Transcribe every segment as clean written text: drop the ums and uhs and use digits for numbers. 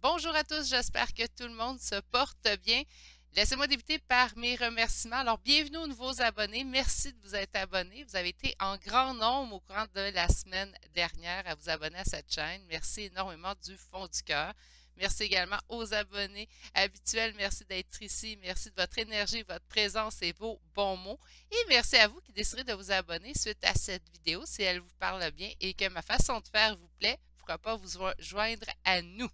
Bonjour à tous, j'espère que tout le monde se porte bien. Laissez-moi débuter par mes remerciements. Alors, bienvenue aux nouveaux abonnés. Merci de vous être abonnés. Vous avez été en grand nombre au courant de la semaine dernière à vous abonner à cette chaîne. Merci énormément du fond du cœur. Merci également aux abonnés habituels. Merci d'être ici. Merci de votre énergie, votre présence et vos bons mots. Et merci à vous qui décidez de vous abonner suite à cette vidéo si elle vous parle bien et que ma façon de faire vous plaît. Pourquoi pas vous joindre à nous.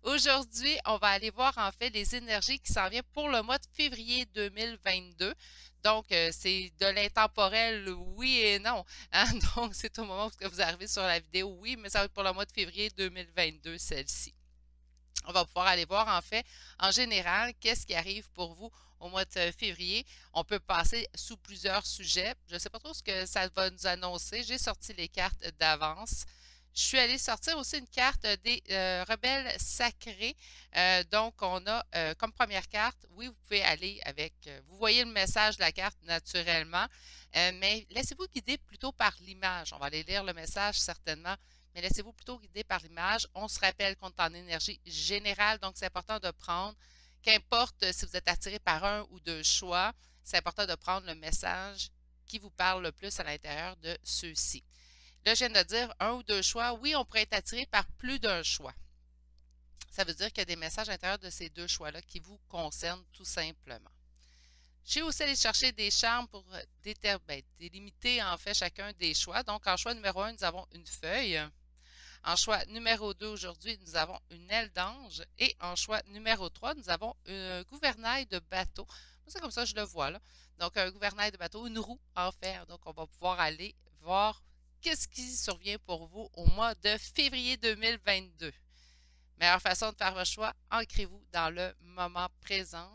Aujourd'hui, on va aller voir en fait les énergies qui s'en viennent pour le mois de février 2022. Donc, c'est de l'intemporel, oui et non. Hein? Donc, c'est au moment où vous arrivez sur la vidéo, oui, mais ça va être pour le mois de février 2022, celle-ci. On va pouvoir aller voir en fait, en général, qu'est-ce qui arrive pour vous au mois de février. On peut passer sous plusieurs sujets. Je ne sais pas trop ce que ça va nous annoncer. J'ai sorti les cartes d'avance. Je suis allée sortir aussi une carte des rebelles sacrés. Donc, on a comme première carte, oui, vous pouvez aller avec, vous voyez le message de la carte naturellement, mais laissez-vous guider plutôt par l'image. On va aller lire le message certainement, mais laissez-vous plutôt guider par l'image. On se rappelle qu'on est en énergie générale, donc c'est important de prendre, qu'importe si vous êtes attiré par un ou deux choix, c'est important de prendre le message qui vous parle le plus à l'intérieur de ceux-ci. Là, je viens de dire un ou deux choix. Oui, on pourrait être attiré par plus d'un choix. Ça veut dire qu'il y a des messages à l'intérieur de ces deux choix-là qui vous concernent tout simplement. J'ai aussi allé chercher des charmes pour délimiter en fait chacun des choix. Donc, en choix numéro 1, nous avons une feuille. En choix numéro 2, aujourd'hui, nous avons une aile d'ange. Et en choix numéro 3, nous avons un gouvernail de bateau. C'est comme ça que je le vois là. Donc, un gouvernail de bateau, une roue en fer. Donc, on va pouvoir aller voir qu'est-ce qui survient pour vous au mois de février 2022. Meilleure façon de faire votre choix, ancrez-vous dans le moment présent.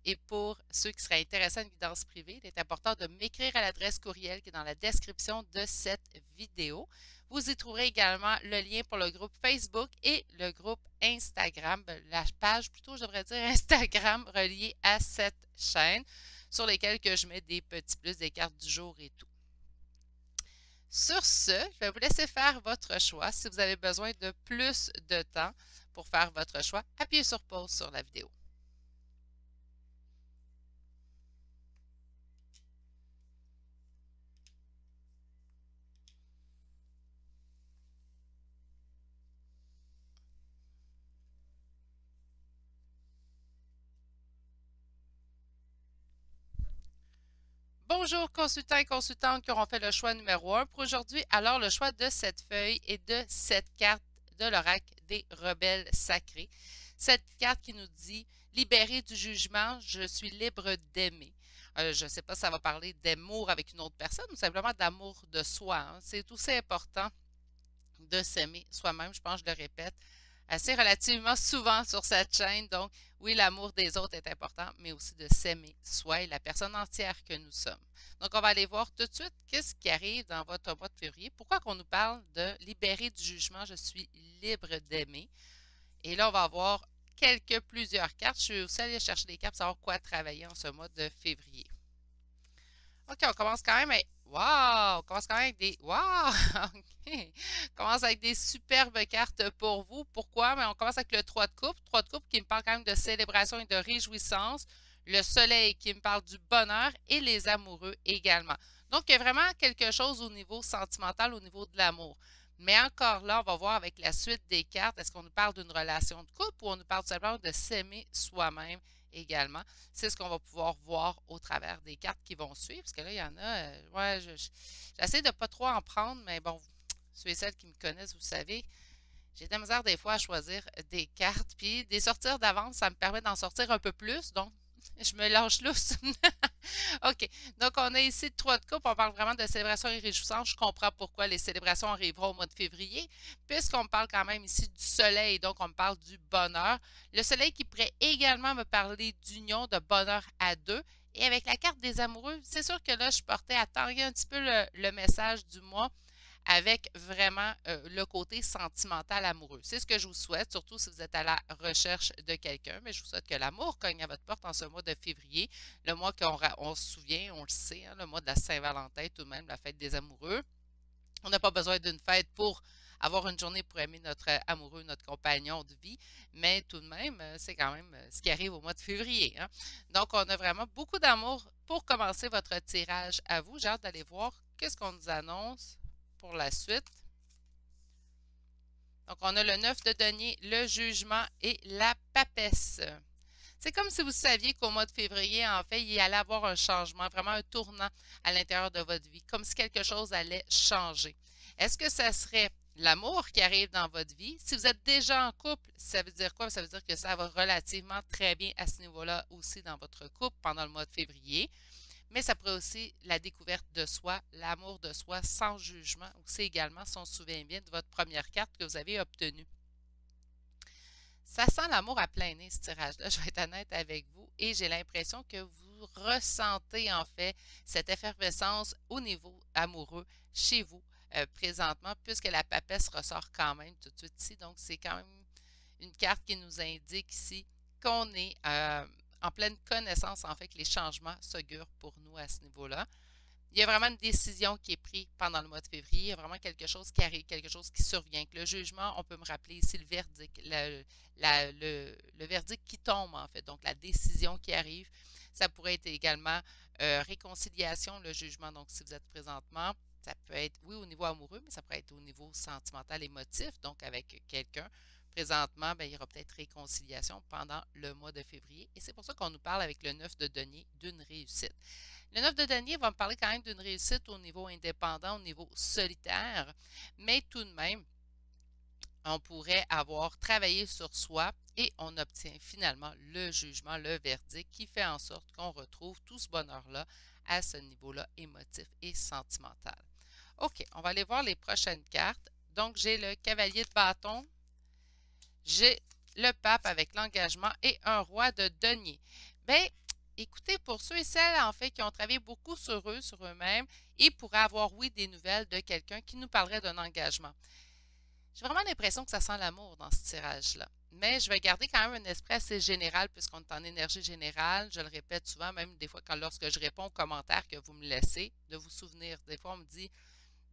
Et pour ceux qui seraient intéressés à une guidance privée, il est important de m'écrire à l'adresse courriel qui est dans la description de cette vidéo. Vous y trouverez également le lien pour le groupe Facebook et le groupe Instagram, la page plutôt, je devrais dire Instagram reliée à cette chaîne, sur lesquelles que je mets des petits plus, des cartes du jour et tout. Sur ce, je vais vous laisser faire votre choix. Si vous avez besoin de plus de temps pour faire votre choix, appuyez sur pause sur la vidéo. Bonjour consultants et consultantes qui auront fait le choix numéro 1 pour aujourd'hui. Alors le choix de cette feuille et de cette carte de l'oracle des rebelles sacrés. Cette carte qui nous dit « Libéré du jugement, je suis libre d'aimer ». Je ne sais pas si ça va parler d'amour avec une autre personne ou simplement d'amour de soi. Hein. C'est aussi important de s'aimer soi-même, je pense que je le répète assez relativement souvent sur cette chaîne. Donc, oui, l'amour des autres est important, mais aussi de s'aimer soi et la personne entière que nous sommes. Donc, on va aller voir tout de suite qu'est-ce qui arrive dans votre mois de février. Pourquoi qu'on nous parle de libérer du jugement, je suis libre d'aimer. Et là, on va avoir plusieurs cartes. Je suis aussi allée chercher des cartes pour savoir quoi travailler en ce mois de février. OK, on commence quand même avec... Wow! On commence quand même avec des... Wow! OK! On commence avec des superbes cartes pour vous. Pourquoi? Mais on commence avec le 3 de coupe. 3 de coupe qui me parle quand même de célébration et de réjouissance. Le soleil qui me parle du bonheur et les amoureux également. Donc, il y a vraiment quelque chose au niveau sentimental, au niveau de l'amour. Mais encore là, on va voir avec la suite des cartes, est-ce qu'on nous parle d'une relation de couple ou on nous parle tout simplement de s'aimer soi-même également. C'est ce qu'on va pouvoir voir au travers des cartes qui vont suivre. Parce que là, il y en a, ouais, j'essaie de ne pas trop en prendre, mais bon, ceux et celles qui me connaissent, vous savez, j'ai de la misère des fois à choisir des cartes. Puis des sortir d'avance, ça me permet d'en sortir un peu plus. Donc, je me lâche lousse. OK. Donc, on a ici 3 de coupe. On parle vraiment de célébration et réjouissance. Je comprends pourquoi les célébrations arriveront au mois de février, puisqu'on me parle quand même ici du soleil. Donc, on me parle du bonheur. Le soleil qui pourrait également me parler d'union, de bonheur à deux. Et avec la carte des amoureux, c'est sûr que là, je portais à targuer un petit peu le message du mois avec vraiment le côté sentimental amoureux. C'est ce que je vous souhaite, surtout si vous êtes à la recherche de quelqu'un, mais je vous souhaite que l'amour cogne à votre porte en ce mois de février, le mois qu'on se souvient, on le sait, hein, le mois de la Saint-Valentin, tout de même, la fête des amoureux. On n'a pas besoin d'une fête pour avoir une journée pour aimer notre amoureux, notre compagnon de vie, mais tout de même, c'est quand même ce qui arrive au mois de février, hein. Donc, on a vraiment beaucoup d'amour pour commencer votre tirage à vous. J'ai hâte d'aller voir qu'est-ce qu'on nous annonce pour la suite. Donc, on a le 9 de denier, le jugement et la papesse. C'est comme si vous saviez qu'au mois de février, en fait, il allait avoir un changement, vraiment un tournant à l'intérieur de votre vie, comme si quelque chose allait changer. Est-ce que ça serait l'amour qui arrive dans votre vie? Si vous êtes déjà en couple, ça veut dire quoi? Ça veut dire que ça va relativement très bien à ce niveau-là aussi dans votre couple pendant le mois de février. Mais ça pourrait aussi la découverte de soi, l'amour de soi sans jugement aussi également, si on se souvient bien de votre première carte que vous avez obtenue. Ça sent l'amour à plein nez, ce tirage-là, je vais être honnête avec vous, et j'ai l'impression que vous ressentez en fait cette effervescence au niveau amoureux chez vous présentement, puisque la papesse ressort quand même tout de suite ici. Donc, c'est quand même une carte qui nous indique ici qu'on est en pleine connaissance, en fait, que les changements s'augurent pour nous à ce niveau-là. Il y a vraiment une décision qui est prise pendant le mois de février. Il y a vraiment quelque chose qui arrive, quelque chose qui survient. Que le jugement, on peut me rappeler ici le verdict, le verdict qui tombe, en fait. Donc, la décision qui arrive. Ça pourrait être également réconciliation, le jugement. Donc, si vous êtes présentement, ça peut être, oui, au niveau amoureux, mais ça pourrait être au niveau sentimental, émotif, donc avec quelqu'un. Présentement, bien, il y aura peut-être réconciliation pendant le mois de février. Et c'est pour ça qu'on nous parle avec le 9 de denier d'une réussite. Le 9 de denier va me parler quand même d'une réussite au niveau indépendant, au niveau solitaire, mais tout de même, on pourrait avoir travaillé sur soi et on obtient finalement le jugement, le verdict qui fait en sorte qu'on retrouve tout ce bonheur-là à ce niveau-là émotif et sentimental. OK, on va aller voir les prochaines cartes. Donc, j'ai le cavalier de bâton, j'ai le pape avec l'engagement et un roi de denier. Bien, écoutez, pour ceux et celles, en fait, qui ont travaillé beaucoup sur eux, sur eux-mêmes, et pourraient avoir, oui, des nouvelles de quelqu'un qui nous parlerait d'un engagement. J'ai vraiment l'impression que ça sent l'amour dans ce tirage-là. Mais je vais garder quand même un esprit assez général puisqu'on est en énergie générale. Je le répète souvent, même des fois lorsque je réponds aux commentaires que vous me laissez, de vous souvenir. Des fois, on me dit,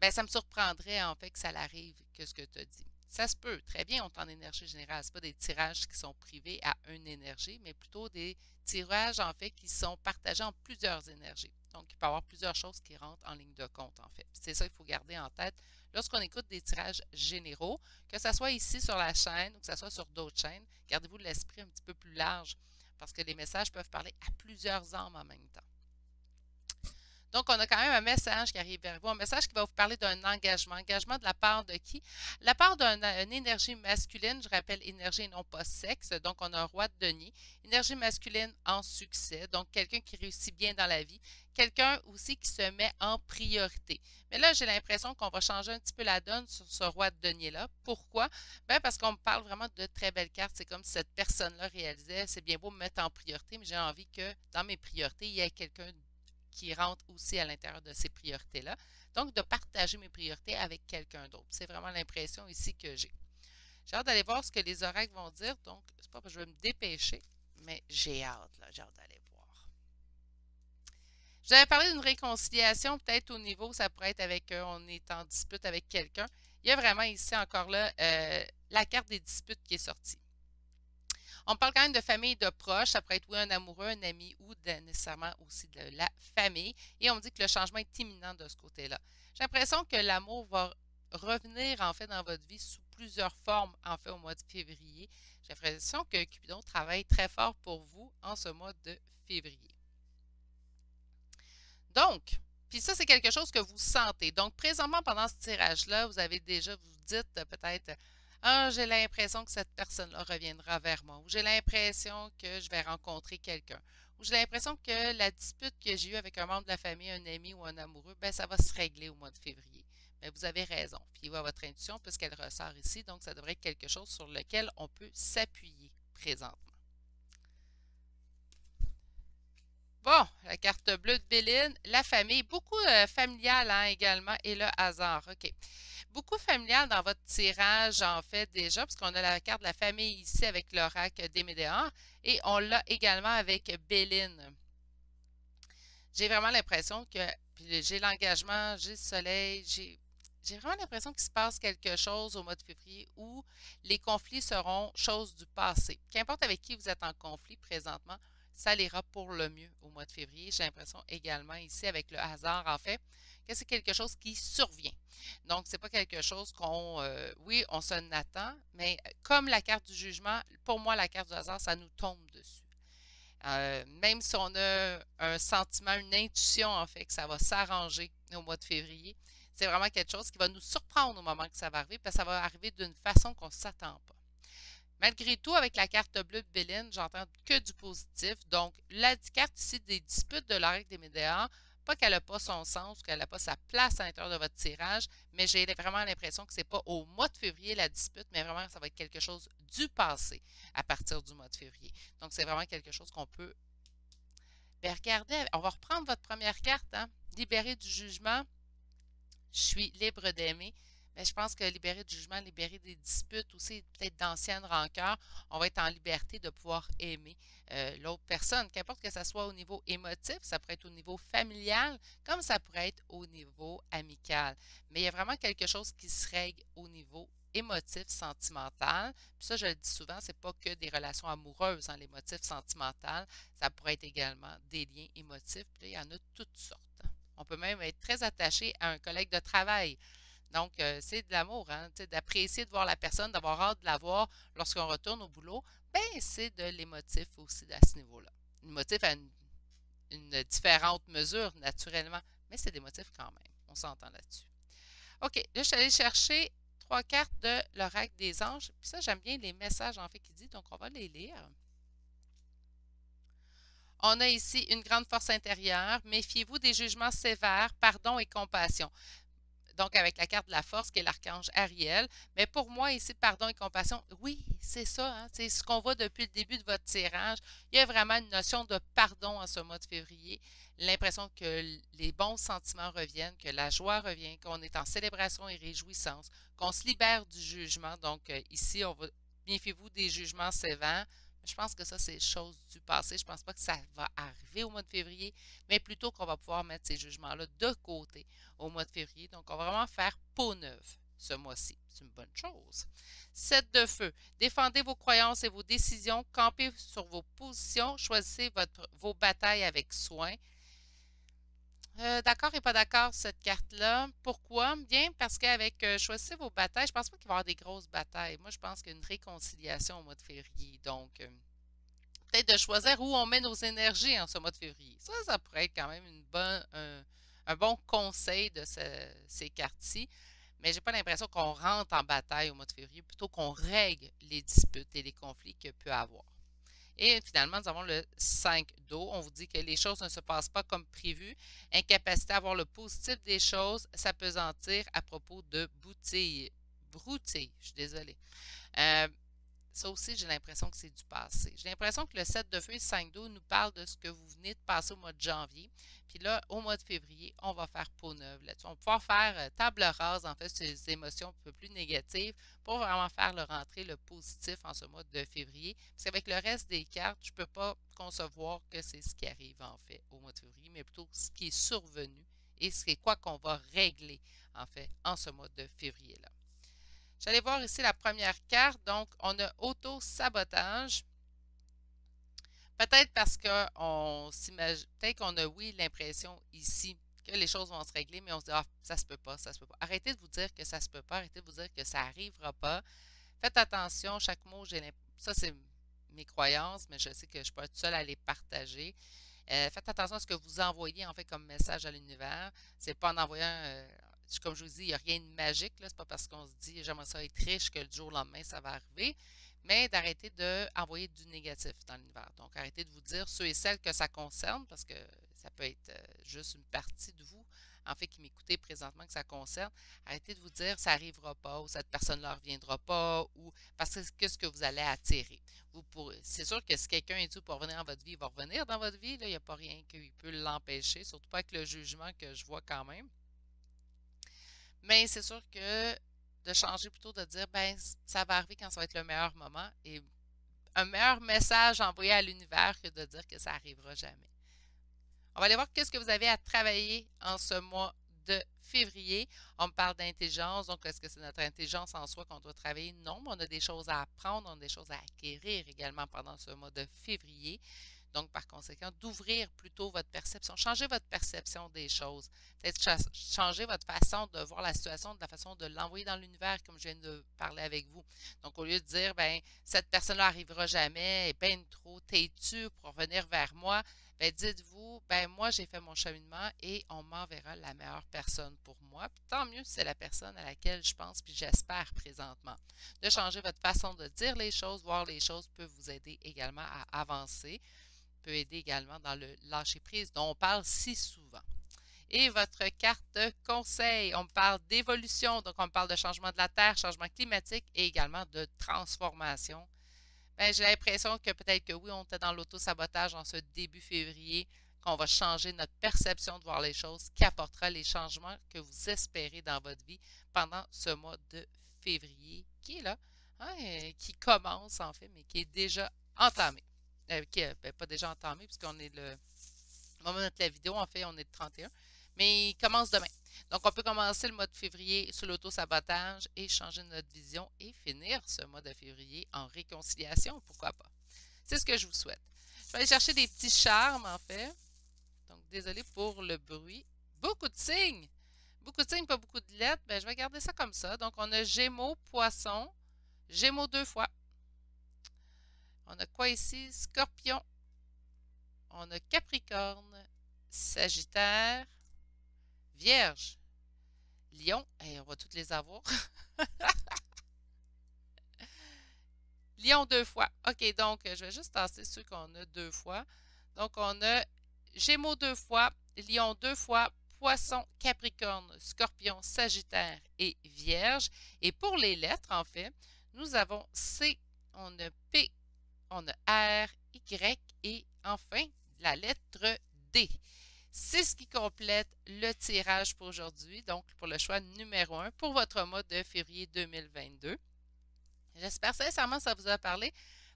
ben ça me surprendrait en fait que ça l'arrive, que ce que tu as dit. Ça se peut, très bien, on est en énergie générale. Ce pas des tirages qui sont privés à une énergie, mais plutôt des tirages en fait qui sont partagés en plusieurs énergies. Donc, il peut y avoir plusieurs choses qui rentrent en ligne de compte en fait. C'est ça qu'il faut garder en tête lorsqu'on écoute des tirages généraux, que ce soit ici sur la chaîne ou que ce soit sur d'autres chaînes. Gardez-vous l'esprit un petit peu plus large parce que les messages peuvent parler à plusieurs âmes en même temps. Donc, on a quand même un message qui arrive vers vous, un message qui va vous parler d'un engagement. Engagement de la part de qui? La part d'une énergie masculine, je rappelle énergie et non pas sexe. Donc, on a un roi de denier. Énergie masculine en succès, donc quelqu'un qui réussit bien dans la vie. Quelqu'un aussi qui se met en priorité. Mais là, j'ai l'impression qu'on va changer un petit peu la donne sur ce roi de denier-là. Pourquoi? Bien, parce qu'on me parle vraiment de très belles cartes. C'est comme si cette personne-là réalisait, c'est bien beau me mettre en priorité, mais j'ai envie que dans mes priorités, il y ait quelqu'un qui rentre aussi à l'intérieur de ces priorités-là. Donc, de partager mes priorités avec quelqu'un d'autre. C'est vraiment l'impression ici que j'ai. J'ai hâte d'aller voir ce que les oracles vont dire. Donc, c'est pas parce que je vais me dépêcher, mais j'ai hâte, là. J'ai hâte d'aller voir. Je vous avais parlé d'une réconciliation, peut-être au niveau, ça pourrait être avec, on est en dispute avec quelqu'un. Il y a vraiment ici encore là la carte des disputes qui est sortie. On parle quand même de famille et de proches. Ça pourrait être oui, un amoureux, un ami ou nécessairement aussi de la famille. Et on me dit que le changement est imminent de ce côté-là. J'ai l'impression que l'amour va revenir en fait dans votre vie sous plusieurs formes en fait au mois de février. J'ai l'impression que Cupidon travaille très fort pour vous en ce mois de février. Donc, puis ça, c'est quelque chose que vous sentez. Donc, présentement, pendant ce tirage-là, vous avez déjà, vous dites peut-être ah, j'ai l'impression que cette personne-là reviendra vers moi, ou j'ai l'impression que je vais rencontrer quelqu'un, ou j'ai l'impression que la dispute que j'ai eue avec un membre de la famille, un ami ou un amoureux, ben ça va se régler au mois de février. Mais vous avez raison. Fiez-vous à votre intuition puisqu'elle ressort ici, donc ça devrait être quelque chose sur lequel on peut s'appuyer présentement. Bon, la carte bleue de Béline, la famille, beaucoup familial hein, également, et le hasard. OK. Beaucoup familial dans votre tirage, en fait, déjà, parce qu'on a la carte de la famille ici avec l'oracle des Médéors, et on l'a également avec Béline. J'ai vraiment l'impression que j'ai l'engagement, j'ai le soleil, j'ai j'ai vraiment l'impression qu'il se passe quelque chose au mois de février où les conflits seront choses du passé. Qu'importe avec qui vous êtes en conflit présentement, ça ira pour le mieux au mois de février. J'ai l'impression également ici avec le hasard, en fait, que c'est quelque chose qui survient. Donc, c'est pas quelque chose oui, on s'en attend, mais comme la carte du jugement, pour moi, la carte du hasard, ça nous tombe dessus. Même si on a un sentiment, une intuition, en fait, que ça va s'arranger au mois de février, c'est vraiment quelque chose qui va nous surprendre au moment que ça va arriver, parce que ça va arriver d'une façon qu'on ne s'attend pas. Malgré tout, avec la carte bleue de Béline, j'entends que du positif. Donc, la carte ici des disputes de la règle des médias, pas qu'elle n'a pas son sens, qu'elle n'a pas sa place à l'intérieur de votre tirage, mais j'ai vraiment l'impression que ce n'est pas au mois de février la dispute, mais vraiment ça va être quelque chose du passé à partir du mois de février. Donc, c'est vraiment quelque chose qu'on peut regarder. On va reprendre votre première carte, hein? Libéré du jugement. Je suis libre d'aimer. Mais je pense que libérer du jugement, libérer des disputes aussi, peut-être d'anciennes rancœurs, on va être en liberté de pouvoir aimer l'autre personne. Qu'importe que ce soit au niveau émotif, ça pourrait être au niveau familial, comme ça pourrait être au niveau amical. Mais il y a vraiment quelque chose qui se règle au niveau émotif, sentimental. Puis ça, je le dis souvent, c'est pas que des relations amoureuses, hein, l'émotif sentimental. Ça pourrait être également des liens émotifs. Puis là, il y en a toutes sortes. On peut même être très attaché à un collègue de travail. Donc, c'est de l'amour, hein, d'apprécier de voir la personne, d'avoir hâte de la voir lorsqu'on retourne au boulot. Ben, c'est de l'émotif aussi à ce niveau-là. L'émotif à une différente mesure, naturellement, mais c'est des motifs quand même. On s'entend là-dessus. OK, là, je suis allée chercher 3 cartes de l'oracle des anges. Puis ça, j'aime bien les messages, en fait, qu'il dit, donc on va les lire. On a ici une grande force intérieure. Méfiez-vous des jugements sévères, pardon et compassion. Donc, avec la carte de la force qui est l'archange Ariel. Mais pour moi, ici, pardon et compassion, oui, c'est ça. Hein, c'est ce qu'on voit depuis le début de votre tirage. Il y a vraiment une notion de pardon en ce mois de février. L'impression que les bons sentiments reviennent, que la joie revient, qu'on est en célébration et réjouissance, qu'on se libère du jugement. Donc, ici, on va méfiez-vous des jugements sévères. Je pense que ça, c'est chose du passé. Je ne pense pas que ça va arriver au mois de février, mais plutôt qu'on va pouvoir mettre ces jugements-là de côté au mois de février. Donc, on va vraiment faire peau neuve ce mois-ci. C'est une bonne chose. 7 de feu. Défendez vos croyances et vos décisions. Campez sur vos positions. Choisissez vos batailles avec soin. D'accord et pas d'accord, cette carte-là. Pourquoi? Bien, parce qu'avec choisissez vos batailles, je pense pas qu'il va y avoir des grosses batailles. Moi, je pense qu'il y a une réconciliation au mois de février. Donc, peut-être de choisir où on met nos énergies en ce mois de février. Ça pourrait être quand même un bon conseil de ces cartes-ci. Mais j'ai pas l'impression qu'on rentre en bataille au mois de février, plutôt qu'on règle les disputes et les conflits qu'il peut y avoir. Et finalement, nous avons le 5 d'eau. On vous dit que les choses ne se passent pas comme prévu. Incapacité à voir le positif des choses, s'apesantir à propos de broutille. Je suis désolée. Euh, Ça aussi, j'ai l'impression que c'est du passé. J'ai l'impression que le 7 de feu et 5 d'eau nous parle de ce que vous venez de passer au mois de janvier. Puis là, au mois de février, on va faire peau neuve là-dessus. On va pouvoir faire table rase, en fait, sur les émotions un peu plus négatives pour vraiment faire le rentrer le positif en ce mois de février. Parce qu'avec le reste des cartes, je ne peux pas concevoir que c'est ce qui arrive, en fait, au mois de février, mais plutôt ce qui est survenu et c'est quoi qu'on va régler, en fait, en ce mois de février-là. J'allais voir ici la première carte. Donc, on a auto-sabotage. Peut-être parce qu'on s'imagine, peut-être qu'on a, oui, l'impression ici que les choses vont se régler, mais on se dit, ah, ça se peut pas, ça se peut pas. Arrêtez de vous dire que ça se peut pas, arrêtez de vous dire que ça n'arrivera pas. Faites attention, chaque mot, ça c'est mes croyances, mais je sais que je ne suis pas toute seule à les partager. Faites attention à ce que vous envoyez en fait comme message à l'univers. C'est pas en envoyant, comme je vous dis, il n'y a rien de magique. C'est pas parce qu'on se dit j'aimerais ça être riche que le jour au lendemain ça va arriver, mais d'arrêter d'envoyer du négatif dans l'univers. Donc arrêtez de vous dire ceux et celles que ça concerne, parce que ça peut être juste une partie de vous, en fait, qui m'écoutez présentement que ça concerne. Arrêtez de vous dire ça n'arrivera pas ou cette personne-là ne reviendra pas ou parce que qu'est-ce que vous allez attirer. C'est sûr que si quelqu'un est dû pour revenir dans votre vie, il va revenir dans votre vie. Là, il n'y a pas rien qui peut l'empêcher, surtout pas avec le jugement que je vois quand même. Mais c'est sûr que de changer plutôt de dire, ben, ça va arriver quand ça va être le meilleur moment et un meilleur message envoyé à l'univers que de dire que ça n'arrivera jamais. On va aller voir qu'est-ce que vous avez à travailler en ce mois de février. On me parle d'intelligence, donc est-ce que c'est notre intelligence en soi qu'on doit travailler? Non, mais on a des choses à apprendre, on a des choses à acquérir également pendant ce mois de février. Donc, par conséquent, d'ouvrir plutôt votre perception, changer votre perception des choses, peut-être changer votre façon de voir la situation, de la façon de l'envoyer dans l'univers, comme je viens de parler avec vous. Donc, au lieu de dire, ben, cette personne-là n'arrivera jamais, elle est bien trop têtue pour revenir vers moi, ben, dites-vous, ben, moi, j'ai fait mon cheminement et on m'enverra la meilleure personne pour moi. Puis, tant mieux si c'est la personne à laquelle je pense, puis j'espère présentement. De changer votre façon de dire les choses, voir les choses peut vous aider également à avancer, peut aider également dans le lâcher-prise dont on parle si souvent. Et votre carte conseil, on parle d'évolution, donc on parle de changement de la Terre, changement climatique et également de transformation. Ben, j'ai l'impression que peut-être que oui, on était dans l'auto-sabotage en ce début février, qu'on va changer notre perception de voir les choses, qui apportera les changements que vous espérez dans votre vie pendant ce mois de février, qui est là, hein, qui commence en fait, mais qui est déjà entamé. Qui est ben, pas déjà entamé, puisqu'on est au moment de notre la vidéo, en fait, on est le 31, mais il commence demain. Donc, on peut commencer le mois de février sur l'auto-sabotage et changer notre vision et finir ce mois de février en réconciliation, pourquoi pas. C'est ce que je vous souhaite. Je vais aller chercher des petits charmes, en fait. Donc, désolé pour le bruit. Beaucoup de signes. Beaucoup de signes, pas beaucoup de lettres. Ben, je vais garder ça comme ça. Donc, on a Gémeaux, Poisson, Gémeaux 2 fois. On a quoi ici? Scorpion. On a Capricorne, Sagittaire, Vierge, Lion. Hey, on va toutes les avoir. Lion 2 fois. OK, donc je vais juste tasser ceux qu'on a 2 fois. Donc, on a Gémeaux 2 fois, Lion 2 fois, Poisson, Capricorne, Scorpion, Sagittaire et Vierge. Et pour les lettres, en fait, nous avons C, on a P, on a R, Y et enfin la lettre D. C'est ce qui complète le tirage pour aujourd'hui, donc pour le choix numéro 1 pour votre mois de février 2022. J'espère sincèrement que ça vous a parlé.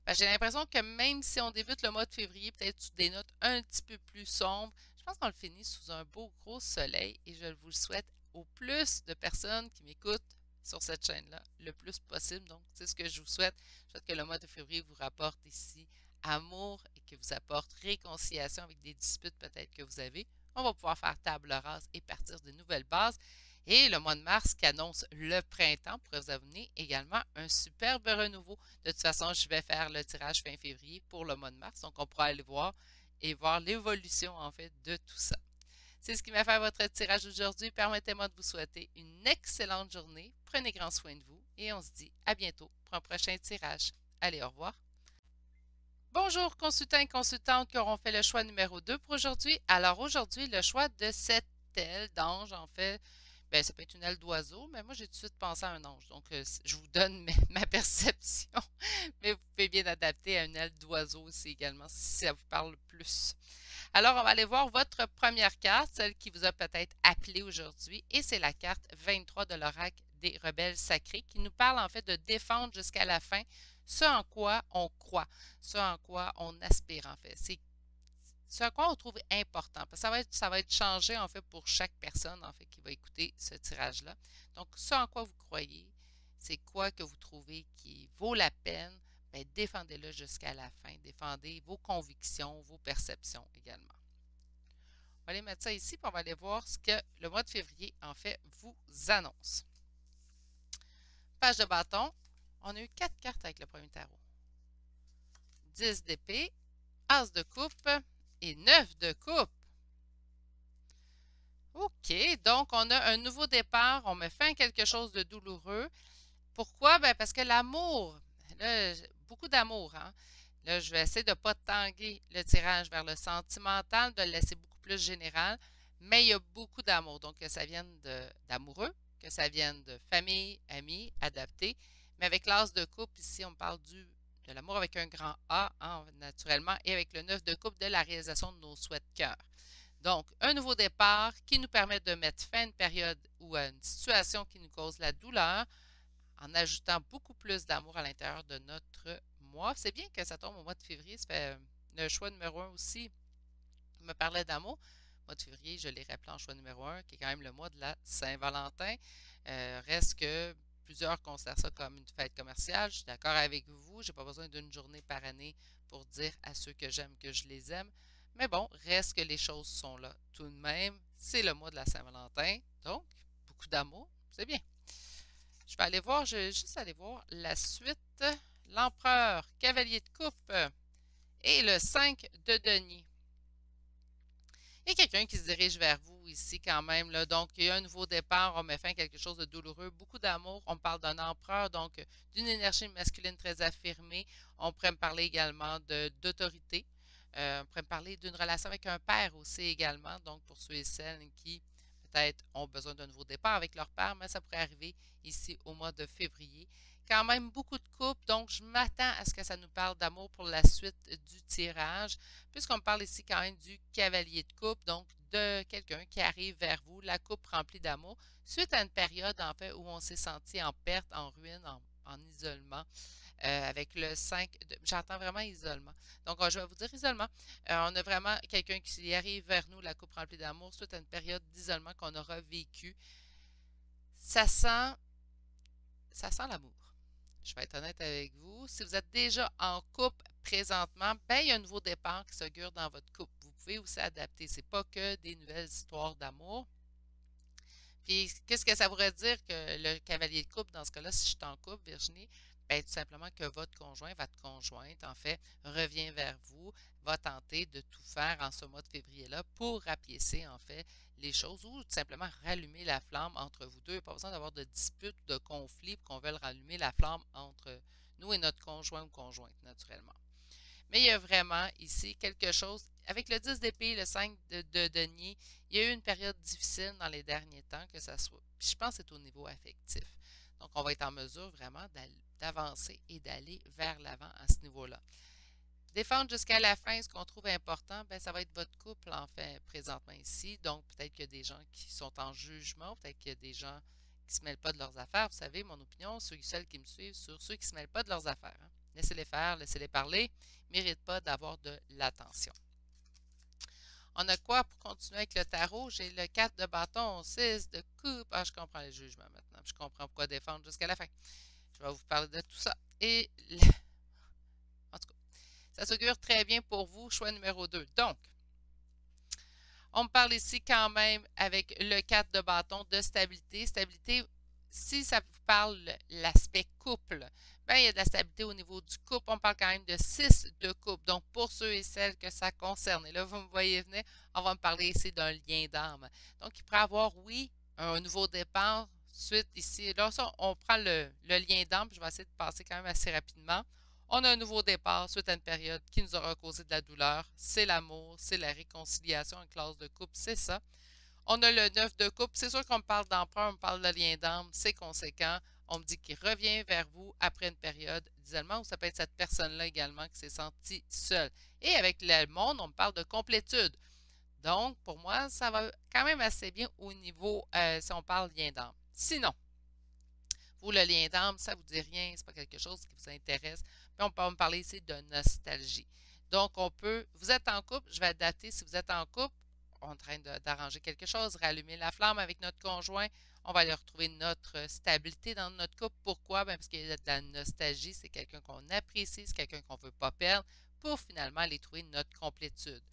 J'ai l'impression que même si on débute le mois de février, peut-être sous des notes un petit peu plus sombres, je pense qu'on le finit sous un beau gros soleil et je vous le souhaite au plus de personnes qui m'écoutent sur cette chaîne-là, le plus possible. Donc, c'est ce que je vous souhaite. Je souhaite que le mois de février vous rapporte ici amour et que vous apporte réconciliation avec des disputes peut-être que vous avez. On va pouvoir faire table rase et partir de nouvelles bases. Et le mois de mars qui annonce le printemps pourrait vous amener également un superbe renouveau. De toute façon, je vais faire le tirage fin février pour le mois de mars. Donc, on pourra aller voir et voir l'évolution en fait de tout ça. C'est ce qui m'a fait votre tirage aujourd'hui. Permettez-moi de vous souhaiter une excellente journée. Prenez grand soin de vous et on se dit à bientôt pour un prochain tirage. Allez, au revoir. Bonjour consultants et consultantes qui auront fait le choix numéro 2 pour aujourd'hui. Alors aujourd'hui, le choix de cette aile d'ange, en fait, ben, ça peut être une aile d'oiseau, mais moi j'ai tout de suite pensé à un ange. Donc je vous donne ma perception, mais vous pouvez bien adapter à une aile d'oiseau aussi également si ça vous parle plus. Alors, on va aller voir votre première carte, celle qui vous a peut-être appelé aujourd'hui, et c'est la carte 23 de l'oracle des rebelles sacrés qui nous parle en fait de défendre jusqu'à la fin ce en quoi on croit, ce en quoi on aspire en fait. C'est ce à quoi on trouve important, parce que ça va être changé en fait pour chaque personne en fait qui va écouter ce tirage-là. Donc, ce en quoi vous croyez, c'est quoi que vous trouvez qui vaut la peine, bien, défendez-le jusqu'à la fin. Défendez vos convictions, vos perceptions également. On va aller mettre ça ici, puis on va aller voir ce que le mois de février, en fait, vous annonce. Page de bâton. On a eu 4 cartes avec le premier tarot. 10 d'épée, As de coupe et 9 de coupe. OK, donc on a un nouveau départ. On met fin à quelque chose de douloureux. Pourquoi? Ben parce que l'amour, là, beaucoup d'amour, hein? Là, je vais essayer de ne pas tanguer le tirage vers le sentimental, de le laisser beaucoup plus général, mais il y a beaucoup d'amour. Donc, que ça vienne d'amoureux, que ça vienne de famille, amis, adaptés. Mais avec l'as de coupe, ici, on parle de l'amour avec un grand A, hein, naturellement, et avec le 9 de coupe, de la réalisation de nos souhaits de cœur. Donc, un nouveau départ qui nous permet de mettre fin à une période ou à une situation qui nous cause la douleur, en ajoutant beaucoup plus d'amour à l'intérieur de notre mois. C'est bien que ça tombe au mois de février, ça fait le choix numéro 1 aussi me parlait d'amour. Mois de février, je l'ai rappelé en choix numéro un, qui est quand même le mois de la Saint-Valentin. Reste que plusieurs considèrent ça comme une fête commerciale. Je suis d'accord avec vous. J'ai pas besoin d'une journée par année pour dire à ceux que j'aime que je les aime. Mais bon, reste que les choses sont là. Tout de même, c'est le mois de la Saint-Valentin. Donc, beaucoup d'amour. C'est bien. Je vais aller voir, je vais juste aller voir la suite. L'empereur, cavalier de coupe et le 5 de denier. Il y a quelqu'un qui se dirige vers vous ici quand même, là. Donc, il y a un nouveau départ, on met fin à quelque chose de douloureux, beaucoup d'amour. On parle d'un empereur, donc d'une énergie masculine très affirmée. On pourrait me parler également d'autorité. On pourrait me parler d'une relation avec un père aussi également. Donc, pour ceux et celles qui peut-être ont besoin d'un nouveau départ avec leur père, mais ça pourrait arriver ici au mois de février. Quand même beaucoup de couples, donc je m'attends à ce que ça nous parle d'amour pour la suite du tirage puisqu'on parle ici quand même du cavalier de coupe, donc de quelqu'un qui arrive vers vous, la coupe remplie d'amour, suite à une période en fait où on s'est senti en perte, en ruine, en isolement, avec le 5, j'entends vraiment isolement. Donc je vais vous dire isolement. On a vraiment quelqu'un qui arrive vers nous, la coupe remplie d'amour, suite à une période d'isolement qu'on aura vécu. Ça sent, ça sent l'amour. Je vais être honnête avec vous. Si vous êtes déjà en couple présentement, ben, il y a un nouveau départ qui s'augure dans votre couple. Vous pouvez aussi adapter. C'est pas que des nouvelles histoires d'amour. Puis, qu'est-ce que ça voudrait dire que le cavalier de couple, dans ce cas-là, si je suis en couple, Virginie, ben, tout simplement que votre conjoint, votre conjointe, en fait, revient vers vous, va tenter de tout faire en ce mois de février-là pour rapiécer, en fait, les choses ou tout simplement rallumer la flamme entre vous deux. Pas besoin d'avoir de disputes ou de conflits pour qu'on veuille rallumer la flamme entre nous et notre conjoint ou conjointe, naturellement. Mais il y a vraiment ici quelque chose. Avec le 10 d'épée, le 5 de denier, il y a eu une période difficile dans les derniers temps, que ça soit. Puis je pense que c'est au niveau affectif. Donc, on va être en mesure vraiment d'avancer et d'aller vers l'avant à ce niveau-là. Défendre jusqu'à la fin, ce qu'on trouve important, ben, ça va être votre couple, en fait, présentement ici. Donc, peut-être qu'il y a des gens qui sont en jugement, peut-être qu'il y a des gens qui ne se mêlent pas de leurs affaires. Vous savez, mon opinion, ceux et celles qui me suivent, sur ceux qui ne se mêlent pas de leurs affaires. Hein. Laissez-les faire, laissez-les parler. Ils ne méritent pas d'avoir de l'attention. On a quoi pour continuer avec le tarot? J'ai le 4 de bâton, 6 de coupe. Ah, je comprends les jugements maintenant. Je comprends pourquoi défendre jusqu'à la fin. Je vais vous parler de tout ça. Et, en tout cas, ça s'augure très bien pour vous, choix numéro 2. Donc, on me parle ici quand même avec le 4 de bâton de stabilité. Stabilité, si ça vous parle l'aspect couple, ben, il y a de la stabilité au niveau du couple. On parle quand même de 6 de couple. Donc, pour ceux et celles que ça concerne, et là, vous me voyez venir, on va me parler ici d'un lien d'âme. Donc, il pourrait avoir, oui, un nouveau départ. Suite ici, là, ça, on prend le lien d'âme, je vais essayer de passer quand même assez rapidement. On a un nouveau départ suite à une période qui nous aura causé de la douleur. C'est l'amour, c'est la réconciliation en classe de couple, c'est ça. On a le 9 de couple. C'est sûr qu'on me parle d'emprunt, on me parle de lien d'âme, c'est conséquent. On me dit qu'il revient vers vous après une période d'isolement ou ça peut être cette personne-là également qui s'est sentie seule. Et avec le monde, on me parle de complétude. Donc, pour moi, ça va quand même assez bien au niveau, si on parle lien d'âme. Sinon, vous, le lien d'âme, ça ne vous dit rien, c'est pas quelque chose qui vous intéresse. Puis on peut me parler ici de nostalgie. Donc, vous êtes en couple, je vais adapter si vous êtes en couple, on est en train d'arranger quelque chose, rallumer la flamme avec notre conjoint, on va aller retrouver notre stabilité dans notre couple. Pourquoi? Bien, parce qu'il y a de la nostalgie, c'est quelqu'un qu'on apprécie, c'est quelqu'un qu'on ne veut pas perdre, pour finalement aller trouver notre complétude.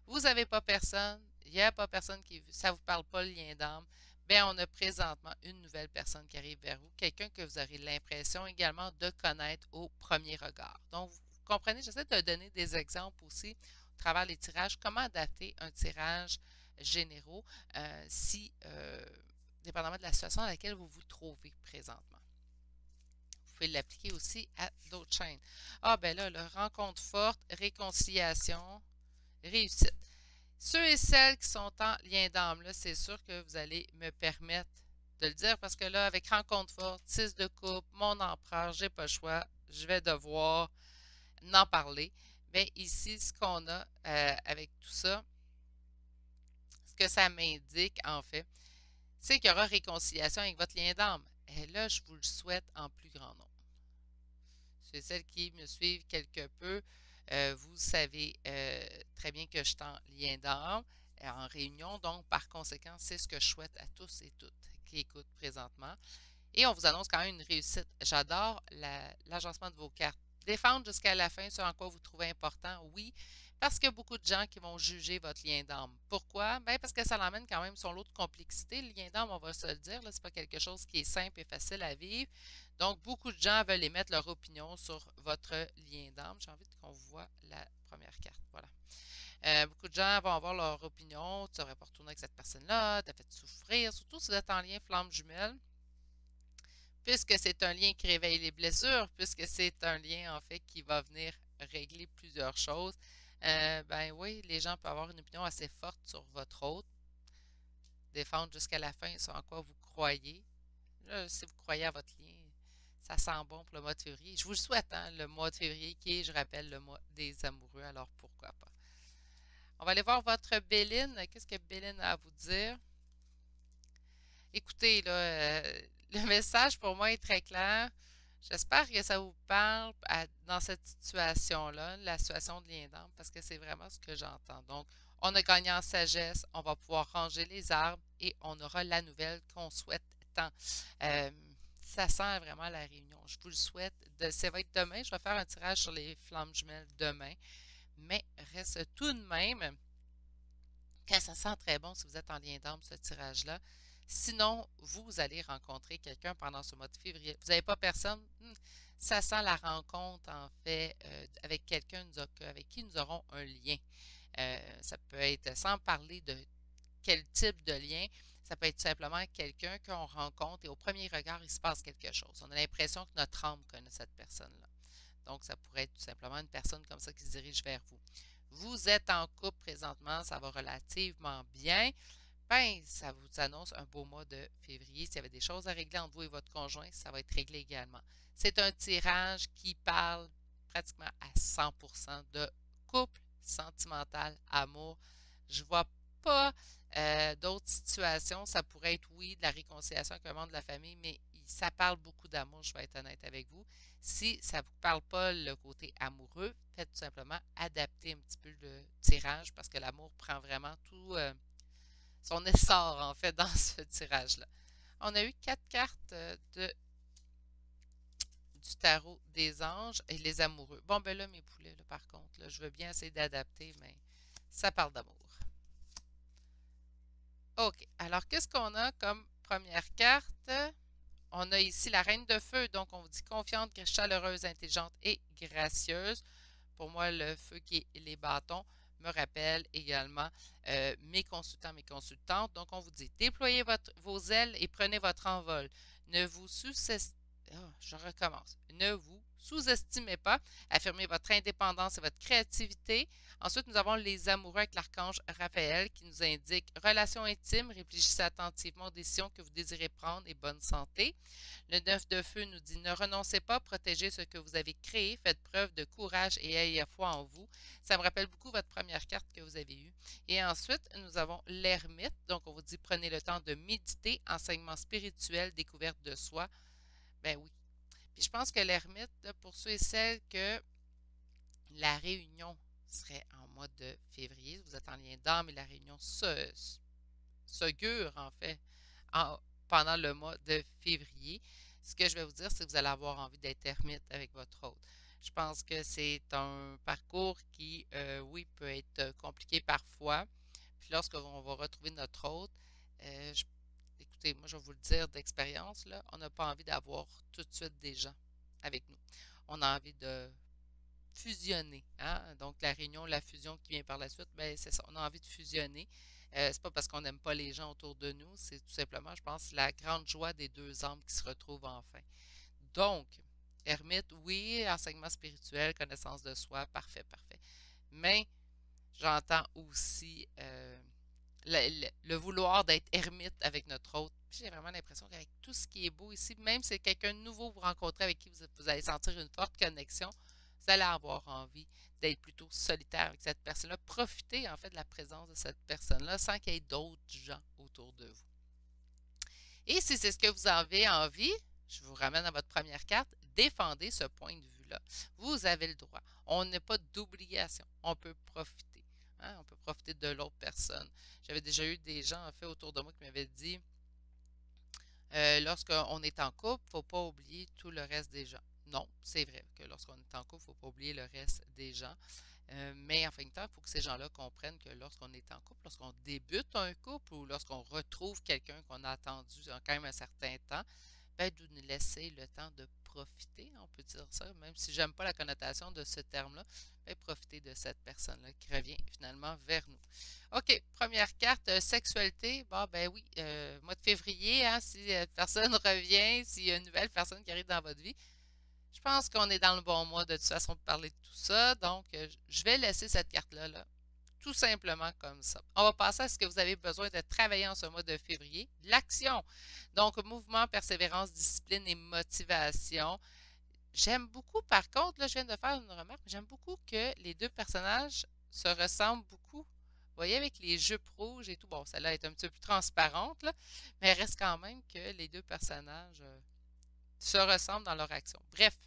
Vous n'avez pas personne, il n'y a pas personne ça ne vous parle pas le lien d'âme, bien, on a présentement une nouvelle personne qui arrive vers vous, quelqu'un que vous aurez l'impression également de connaître au premier regard. Donc, vous comprenez, j'essaie de donner des exemples aussi au travers des tirages, comment adapter un tirage généraux dépendamment de la situation dans laquelle vous vous trouvez présentement. Vous pouvez l'appliquer aussi à d'autres chaînes. Ah, ben là, le rencontre forte, réconciliation, réussite. Ceux et celles qui sont en lien d'âme, là, c'est sûr que vous allez me permettre de le dire parce que là, avec rencontre forte, 6 de coupe, mon empereur, j'ai pas le choix, je vais devoir en parler. Mais ici, ce qu'on a avec tout ça, ce que ça m'indique, en fait, c'est qu'il y aura réconciliation avec votre lien d'âme. Et là, je vous le souhaite en plus grand nombre. Ceux et celles qui me suivent quelque peu, vous savez très bien que je suis en lien d'âme. en réunion. Donc, par conséquent, c'est ce que je souhaite à tous et toutes qui écoutent présentement. Et on vous annonce quand même une réussite. J'adore l'agencement de vos cartes. Défendre jusqu'à la fin ce en quoi vous trouvez important, oui, parce qu'il y a beaucoup de gens qui vont juger votre lien d'âme. Pourquoi? Bien, parce que ça l'emmène quand même son lot de complexité. Le lien d'âme, on va se le dire, ce n'est pas quelque chose qui est simple et facile à vivre. Donc, beaucoup de gens veulent émettre leur opinion sur votre lien d'âme. J'ai envie qu'on voit la première carte. Voilà. Beaucoup de gens vont avoir leur opinion. Tu ne devrais pas retourner avec cette personne-là, tu as fait souffrir, surtout si vous êtes en lien flamme jumelle. Puisque c'est un lien qui réveille les blessures, puisque c'est un lien en fait qui va venir régler plusieurs choses, ben oui, les gens peuvent avoir une opinion assez forte sur votre autre, défendre jusqu'à la fin sur en quoi vous croyez. Là, si vous croyez à votre lien, ça sent bon pour le mois de février. Je vous le souhaite, hein, le mois de février qui est, je rappelle, le mois des amoureux, alors pourquoi pas. On va aller voir votre Béline. Qu'est-ce que Béline a à vous dire? Écoutez, là, le message pour moi est très clair. J'espère que ça vous parle dans cette situation-là, la situation de lien d'âme, parce que c'est vraiment ce que j'entends. Donc, on a gagné en sagesse, on va pouvoir ranger les arbres et on aura la nouvelle qu'on souhaite tant. Euh, Ça sent vraiment la réunion. Je vous le souhaite. Ça va être demain. Je vais faire un tirage sur les flammes jumelles demain. Mais reste tout de même que ça sent très bon si vous êtes en lien d'âme, ce tirage-là. Sinon, vous allez rencontrer quelqu'un pendant ce mois de février. Vous n'avez pas personne, ça sent la rencontre, en fait, avec quelqu'un avec qui nous aurons un lien. Ça peut être, sans parler de quel type de lien, ça peut être simplement quelqu'un qu'on rencontre et au premier regard, il se passe quelque chose. On a l'impression que notre âme connaît cette personne-là. Donc, ça pourrait être tout simplement une personne comme ça qui se dirige vers vous. Vous êtes en couple présentement, ça va relativement bien. Ben, ça vous annonce un beau mois de février. S'il y avait des choses à régler entre vous et votre conjoint, ça va être réglé également. C'est un tirage qui parle pratiquement à 100% de couple, sentimental, amour. Je vois pas d'autres situations. Ça pourrait être, oui, de la réconciliation avec un membre de la famille, mais ça parle beaucoup d'amour, je vais être honnête avec vous. Si ça ne vous parle pas le côté amoureux, faites tout simplement adapter un petit peu le tirage parce que l'amour prend vraiment tout son essor, en fait, dans ce tirage-là. On a eu 4 cartes du tarot des anges et les amoureux. Bon, ben là, mes poulets, là, par contre, là, je veux bien essayer d'adapter, mais ça parle d'amour. OK. Alors, qu'est-ce qu'on a comme première carte? On a ici la reine de feu, donc on vous dit confiante, chaleureuse, intelligente et gracieuse. Pour moi, le feu qui est les bâtons me rappelle également mes consultants, mes consultantes. Donc, on vous dit déployez vos ailes et prenez votre envol. Ne vous sous-estimez je recommence. Ne vous sous-estimez pas. Affirmez votre indépendance et votre créativité. Ensuite, nous avons les amoureux avec l'archange Raphaël qui nous indique relation intime, réfléchissez attentivement aux décisions que vous désirez prendre et bonne santé. Le 9 de feu nous dit ne renoncez pas, protégez ce que vous avez créé, faites preuve de courage et ayez foi en vous. Ça me rappelle beaucoup votre première carte que vous avez eue. Et ensuite, nous avons l'ermite. Donc, on vous dit prenez le temps de méditer, enseignement spirituel, découverte de soi. Ben oui. Puis je pense que l'ermite, pour ceux et celles que la réunion serait en mois de février, vous êtes en lien d'âme et la réunion s'augure en fait pendant le mois de février. Ce que je vais vous dire, c'est que vous allez avoir envie d'être ermite avec votre hôte. Je pense que c'est un parcours qui, oui, peut être compliqué parfois. Puis lorsqu'on va retrouver notre hôte, écoutez, moi je vais vous le dire d'expérience, là, on n'a pas envie d'avoir tout de suite des gens avec nous. On a envie de fusionner. Hein? Donc, la réunion, la fusion qui vient par la suite, ben, c'est ça, on a envie de fusionner. C'est pas parce qu'on n'aime pas les gens autour de nous, c'est tout simplement, je pense, la grande joie des deux âmes qui se retrouvent enfin. Donc, ermite, oui, enseignement spirituel, connaissance de soi, parfait, parfait. Mais j'entends aussi le vouloir d'être ermite avec notre autre. J'ai vraiment l'impression qu'avec tout ce qui est beau ici, même si c'est quelqu'un de nouveau que vous rencontrez avec qui vous allez sentir une forte connexion, vous allez avoir envie d'être plutôt solitaire avec cette personne-là. Profitez en fait de la présence de cette personne-là sans qu'il y ait d'autres gens autour de vous. Et si c'est ce que vous avez envie, je vous ramène à votre première carte, défendez ce point de vue-là. Vous avez le droit. On n'a pas d'obligation. On peut profiter. Hein, on peut profiter de l'autre personne. J'avais déjà eu des gens, en fait, autour de moi qui m'avaient dit, lorsqu'on est en couple, il ne faut pas oublier tout le reste des gens. Non, c'est vrai que lorsqu'on est en couple, il ne faut pas oublier le reste des gens. Mais en fin de temps, il faut que ces gens-là comprennent que lorsqu'on est en couple, lorsqu'on débute un couple ou lorsqu'on retrouve quelqu'un qu'on a attendu quand même un certain temps, ben, de nous laisser le temps de profiter, on peut dire ça, même si j'aime pas la connotation de ce terme-là, ben, profiter de cette personne-là qui revient finalement vers nous. OK, première carte, sexualité. Bon, ben oui, mois de février, hein, si personne revient, s'il y a une nouvelle personne qui arrive dans votre vie, je pense qu'on est dans le bon mois de toute façon pour parler de tout ça. Donc, je vais laisser cette carte-là, là, tout simplement comme ça. On va passer à ce que vous avez besoin de travailler en ce mois de février. L'action. Donc, mouvement, persévérance, discipline et motivation. J'aime beaucoup, par contre, là, je viens de faire une remarque, j'aime beaucoup que les deux personnages se ressemblent beaucoup. Vous voyez, avec les jupes rouges et tout, bon, celle-là est un petit peu plus transparente, là, mais elle reste quand même que les deux personnages se ressemblent dans leur action. Bref,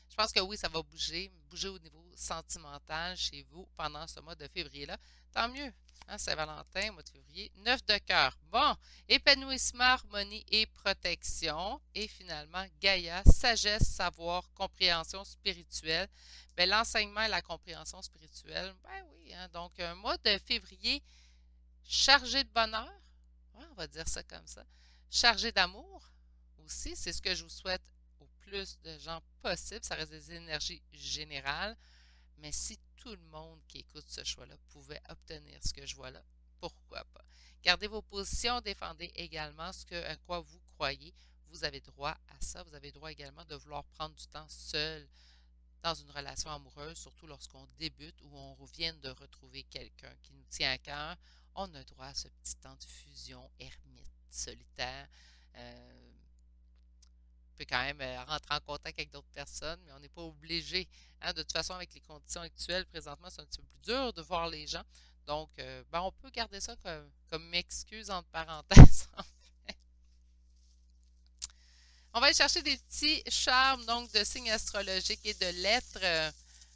je pense que oui, ça va bouger au niveau sentimental chez vous pendant ce mois de février-là. Tant mieux, hein, Saint-Valentin, mois de février. 9 de cœur. Bon, épanouissement, harmonie et protection. Et finalement, Gaïa, sagesse, savoir, compréhension spirituelle. Bien, l'enseignement et la compréhension spirituelle, ben oui, hein, donc un mois de février chargé de bonheur, ouais, on va dire ça comme ça, chargé d'amour aussi, c'est ce que je vous souhaite au plus de gens possible. Ça reste des énergies générales. Mais si tout le monde qui écoute ce choix-là pouvait obtenir ce que je vois là, pourquoi pas? Gardez vos positions, défendez également à quoi vous croyez. Vous avez droit à ça. Vous avez droit également de vouloir prendre du temps seul dans une relation amoureuse, surtout lorsqu'on débute ou on vient de retrouver quelqu'un qui nous tient à cœur. On a droit à ce petit temps de fusion, ermite, solitaire. On peut quand même rentrer en contact avec d'autres personnes, mais on n'est pas obligé. Hein. De toute façon, avec les conditions actuelles, présentement, c'est un petit peu plus dur de voir les gens. Donc, ben, on peut garder ça comme excuse entre parenthèses. On va aller chercher des petits charmes donc de signes astrologiques et de lettres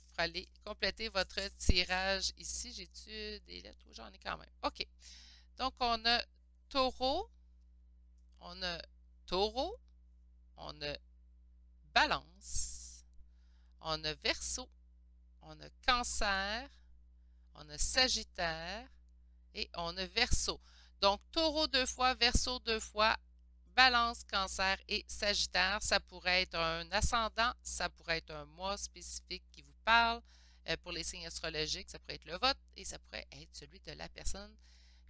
pour aller compléter votre tirage ici. J'ai-tu des lettres? Oui, j'en ai quand même. OK. Donc, on a taureau, on a taureau, on a balance, on a verseau, on a cancer, on a sagittaire et on a verseau. Donc, taureau 2 fois, verseau 2 fois, balance, cancer et sagittaire. Ça pourrait être un ascendant, ça pourrait être un mois spécifique qui vous parle. Pour les signes astrologiques, ça pourrait être le vôtre et ça pourrait être celui de la personne.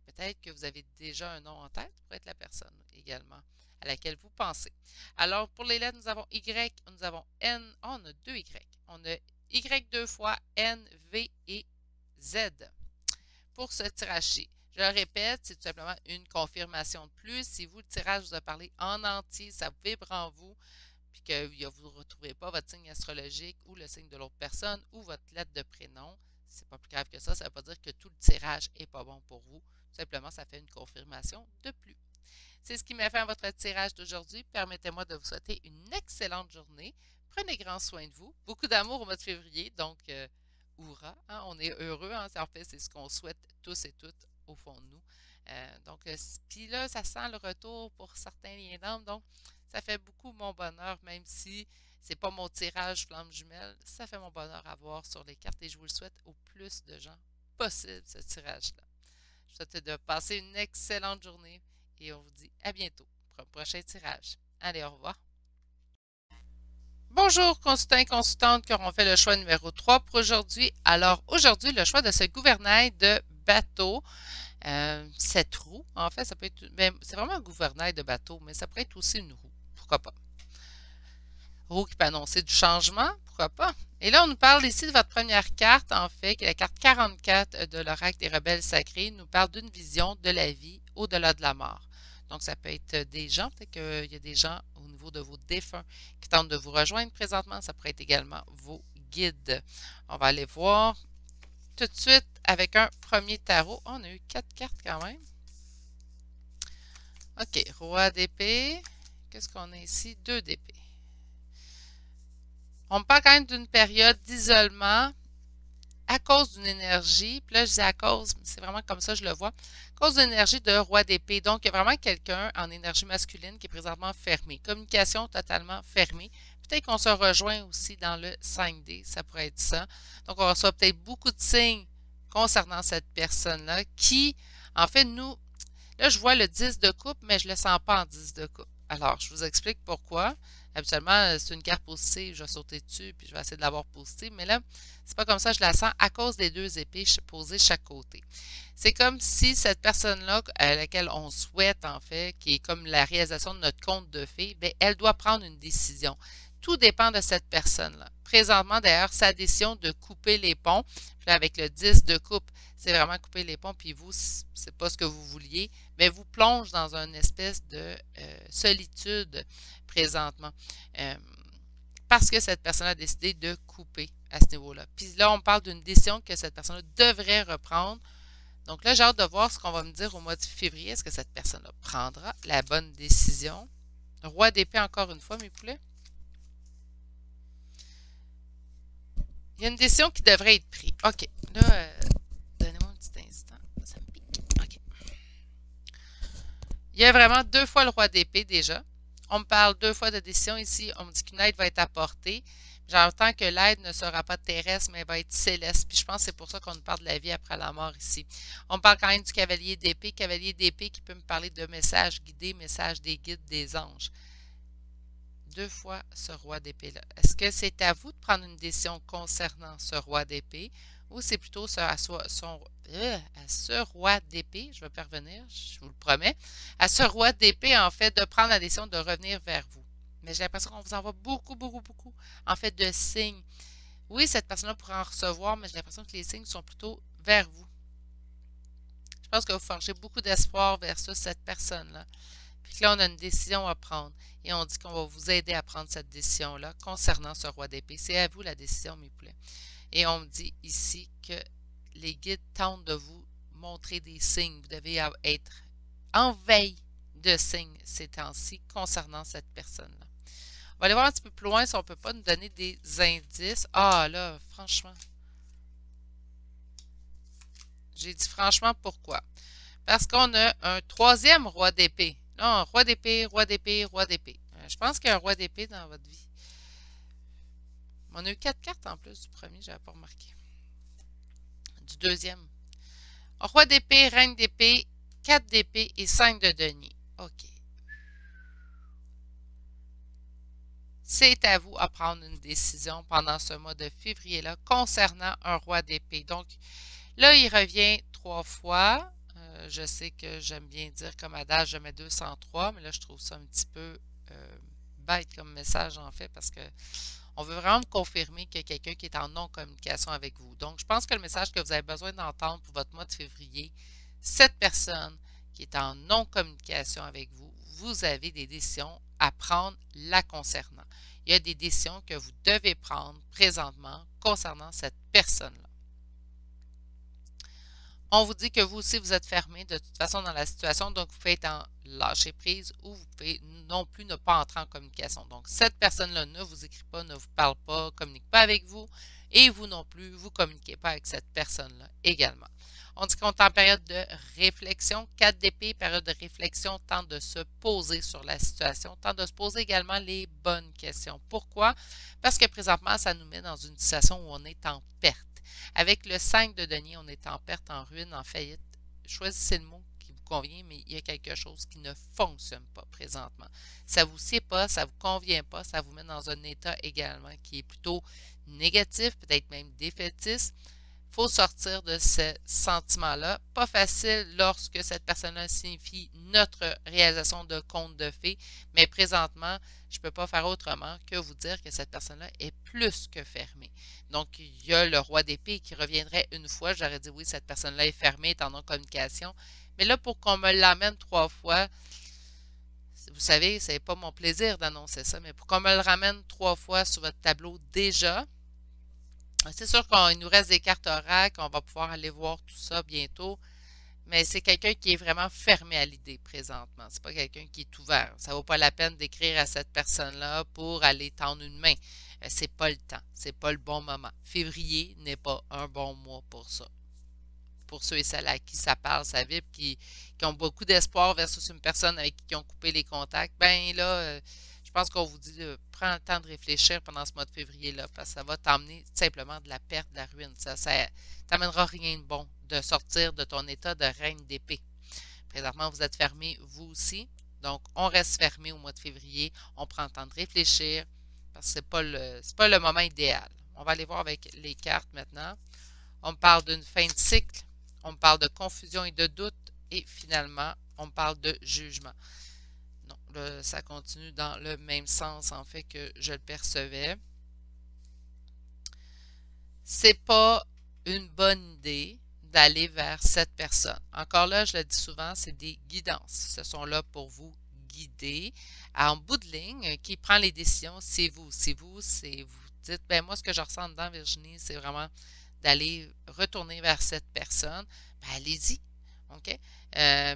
Peut-être que vous avez déjà un nom en tête pour être la personne également à laquelle vous pensez. Alors, pour les lettres, nous avons Y, nous avons N, oh, on a deux Y. On a Y 2 fois, N, V et Z. Pour ce tirage-ci, je le répète, c'est tout simplement une confirmation de plus. Si vous, le tirage vous a parlé en entier, ça vibre en vous, puis que vous ne retrouvez pas votre signe astrologique ou le signe de l'autre personne ou votre lettre de prénom, c'est pas plus grave que ça. Ça ne veut pas dire que tout le tirage n'est pas bon pour vous. Tout simplement, ça fait une confirmation de plus. C'est ce qui met fin à votre tirage d'aujourd'hui. Permettez-moi de vous souhaiter une excellente journée. Prenez grand soin de vous. Beaucoup d'amour au mois de février. Donc, hurrah, hein, on est heureux. Hein, en fait, c'est ce qu'on souhaite tous et toutes au fond de nous. Donc, puis là, ça sent le retour pour certains liens d'âme. Donc, ça fait beaucoup mon bonheur, même si c'est pas mon tirage flamme jumelle. Ça fait mon bonheur à voir sur les cartes et je vous le souhaite au plus de gens possible, ce tirage-là. Je vous souhaite de passer une excellente journée et on vous dit à bientôt pour un prochain tirage. Allez, au revoir. Bonjour, consultants et consultantes qui auront fait le choix numéro 3 pour aujourd'hui. Alors, aujourd'hui, le choix de ce gouvernail de bateau, 7 roues, en fait, ça peut être, c'est vraiment un gouvernail de bateau, mais ça pourrait être aussi une roue. Pourquoi pas? Roue qui peut annoncer du changement, pourquoi pas? Et là, on nous parle ici de votre première carte, en fait, qui est la carte 44 de l'Oracle des Rebelles Sacrés. Il nous parle d'une vision de la vie au-delà de la mort. Donc, ça peut être des gens, peut-être qu'il y a des gens au niveau de vos défunts qui tentent de vous rejoindre présentement. Ça pourrait être également vos guides. On va aller voir tout de suite avec un premier tarot. On a eu 4 cartes quand même. OK, roi d'épée. Qu'est-ce qu'on a ici? 2 d'épée. On me parle quand même d'une période d'isolement à cause d'une énergie, puis là je dis à cause, c'est vraiment comme ça je le vois, à cause d'une énergie de roi d'épée. Donc, il y a vraiment quelqu'un en énergie masculine qui est présentement fermé. Communication totalement fermée. Peut-être qu'on se rejoint aussi dans le 5D, ça pourrait être ça. Donc, on reçoit peut-être beaucoup de signes concernant cette personne-là qui, en fait, nous, là, je vois le 10 de coupe, mais je ne le sens pas en 10 de coupe. Alors, je vous explique pourquoi. Habituellement, c'est une carte positive, je vais sauter dessus, puis je vais essayer de l'avoir positive. Mais là, c'est pas comme ça, je la sens à cause des deux épées posées chaque côté. C'est comme si cette personne-là, à laquelle on souhaite, en fait, qui est comme la réalisation de notre conte de fées, bien, elle doit prendre une décision. Tout dépend de cette personne-là. Présentement, d'ailleurs, sa décision de couper les ponts, puis là, avec le 10 de coupe, c'est vraiment couper les ponts, puis vous, c'est pas ce que vous vouliez, mais vous plonge dans une espèce de solitude présentement. Euh, parce que cette personne a décidé de couper à ce niveau-là. Puis là, on parle d'une décision que cette personne devrait reprendre. Donc là, j'ai hâte de voir ce qu'on va me dire au mois de février. Est-ce que cette personne-là prendra la bonne décision? Roi d'épée encore une fois, mes poulets. Il y a une décision qui devrait être prise. OK. Là, donnez-moi un petit instant. Ça me pique. OK. Il y a vraiment 2 fois le roi d'épée déjà. On me parle 2 fois de décision ici. On me dit qu'une aide va être apportée. J'entends que l'aide ne sera pas terrestre, mais va être céleste. Puis je pense que c'est pour ça qu'on nous parle de la vie après la mort ici. On me parle quand même du cavalier d'épée. Cavalier d'épée qui peut me parler de messages guidés, messages des guides, des anges. 2 fois ce roi d'épée-là. Est-ce que c'est à vous de prendre une décision concernant ce roi d'épée ou c'est plutôt à ce roi d'épée, je vais parvenir, je vous le promets, à ce roi d'épée, en fait, de prendre la décision de revenir vers vous. Mais j'ai l'impression qu'on vous envoie beaucoup, beaucoup, beaucoup, en fait, de signes. Oui, cette personne-là pourra en recevoir, mais j'ai l'impression que les signes sont plutôt vers vous. Je pense que vous forgez beaucoup d'espoir versus cette personne-là. Puis là, on a une décision à prendre. Et on dit qu'on va vous aider à prendre cette décision-là concernant ce roi d'épée. C'est à vous la décision, mes poulets. Et on me dit ici que les guides tentent de vous montrer des signes. Vous devez être en veille de signes ces temps-ci concernant cette personne-là. On va aller voir un petit peu plus loin si on ne peut pas nous donner des indices. Ah là, franchement. J'ai dit franchement pourquoi. Parce qu'on a un troisième roi d'épée. Non, roi d'épée, roi d'épée, roi d'épée. Je pense qu'il y a un roi d'épée dans votre vie. On a eu 4 cartes en plus du premier, je n'avais pas remarqué. Du deuxième. Roi d'épée, reine d'épée, 4 d'épée et 5 de denier. OK. C'est à vous à prendre une décision pendant ce mois de février-là concernant un roi d'épée. Donc, là, il revient 3 fois. Je sais que j'aime bien dire comme adage, je mets 203, mais là, je trouve ça un petit peu bête comme message, en fait, parce que on veut vraiment me confirmer qu'il y a quelqu'un qui est en non-communication avec vous. Donc, je pense que le message que vous avez besoin d'entendre pour votre mois de février, cette personne qui est en non-communication avec vous, vous avez des décisions à prendre la concernant. Il y a des décisions que vous devez prendre présentement concernant cette personne-là. On vous dit que vous aussi, vous êtes fermé de toute façon dans la situation, donc vous pouvez être en lâcher prise ou vous pouvez non plus ne pas entrer en communication. Donc, cette personne-là ne vous écrit pas, ne vous parle pas, communique pas avec vous et vous non plus, vous ne communiquez pas avec cette personne-là également. On dit qu'on est en période de réflexion. 4 d'épée, période de réflexion, tente de se poser sur la situation, tente de se poser également les bonnes questions. Pourquoi? Parce que présentement, ça nous met dans une situation où on est en perte. Avec le 5 de denier, on est en perte, en ruine, en faillite. Choisissez le mot qui vous convient, mais il y a quelque chose qui ne fonctionne pas présentement. Ça ne vous sied pas, ça ne vous convient pas, ça vous met dans un état également qui est plutôt négatif, peut-être même défaitiste. Il faut sortir de ce sentiment-là. Pas facile lorsque cette personne-là signifie notre réalisation de conte de fées, mais présentement, je ne peux pas faire autrement que vous dire que cette personne-là est plus que fermée. Donc, il y a le roi d'épée qui reviendrait une fois. J'aurais dit oui, cette personne-là est fermée, est en non-communication. Mais là, pour qu'on me l'amène 3 fois, vous savez, ce n'est pas mon plaisir d'annoncer ça, mais pour qu'on me le ramène 3 fois sur votre tableau déjà, c'est sûr qu'il nous reste des cartes oracles, on va pouvoir aller voir tout ça bientôt. mais c'est quelqu'un qui est vraiment fermé à l'idée présentement. C'est pas quelqu'un qui est ouvert. Ça vaut pas la peine d'écrire à cette personne-là pour aller tendre une main. C'est pas le temps. C'est pas le bon moment. Février n'est pas un bon mois pour ça. Pour ceux et celles à qui ça parle, ça vibre, qui ont beaucoup d'espoir versus une personne avec qui ils ont coupé les contacts, ben là, je pense qu'on vous dit, prends le temps de réfléchir pendant ce mois de février-là, parce que ça va t'emmener simplement de la perte, de la ruine. Ça t'amènera rien de bon de sortir de ton état de reine d'épée. Présentement, vous êtes fermé, vous aussi. Donc, on reste fermé au mois de février. On prend le temps de réfléchir, parce que c'est pas le moment idéal. On va aller voir avec les cartes maintenant. On me parle d'une fin de cycle, on me parle de confusion et de doute, et finalement, on me parle de jugement. Non, là, ça continue dans le même sens, en fait, que je le percevais. C'est pas une bonne idée d'aller vers cette personne. Encore là, je le dis souvent, c'est des guidances. Ce sont là pour vous guider. En bout de ligne, qui prend les décisions, c'est vous. C'est vous, c'est vous. Dites, ben moi, ce que je ressens dedans, Virginie, c'est vraiment d'aller retourner vers cette personne. Ben, allez-y. OK?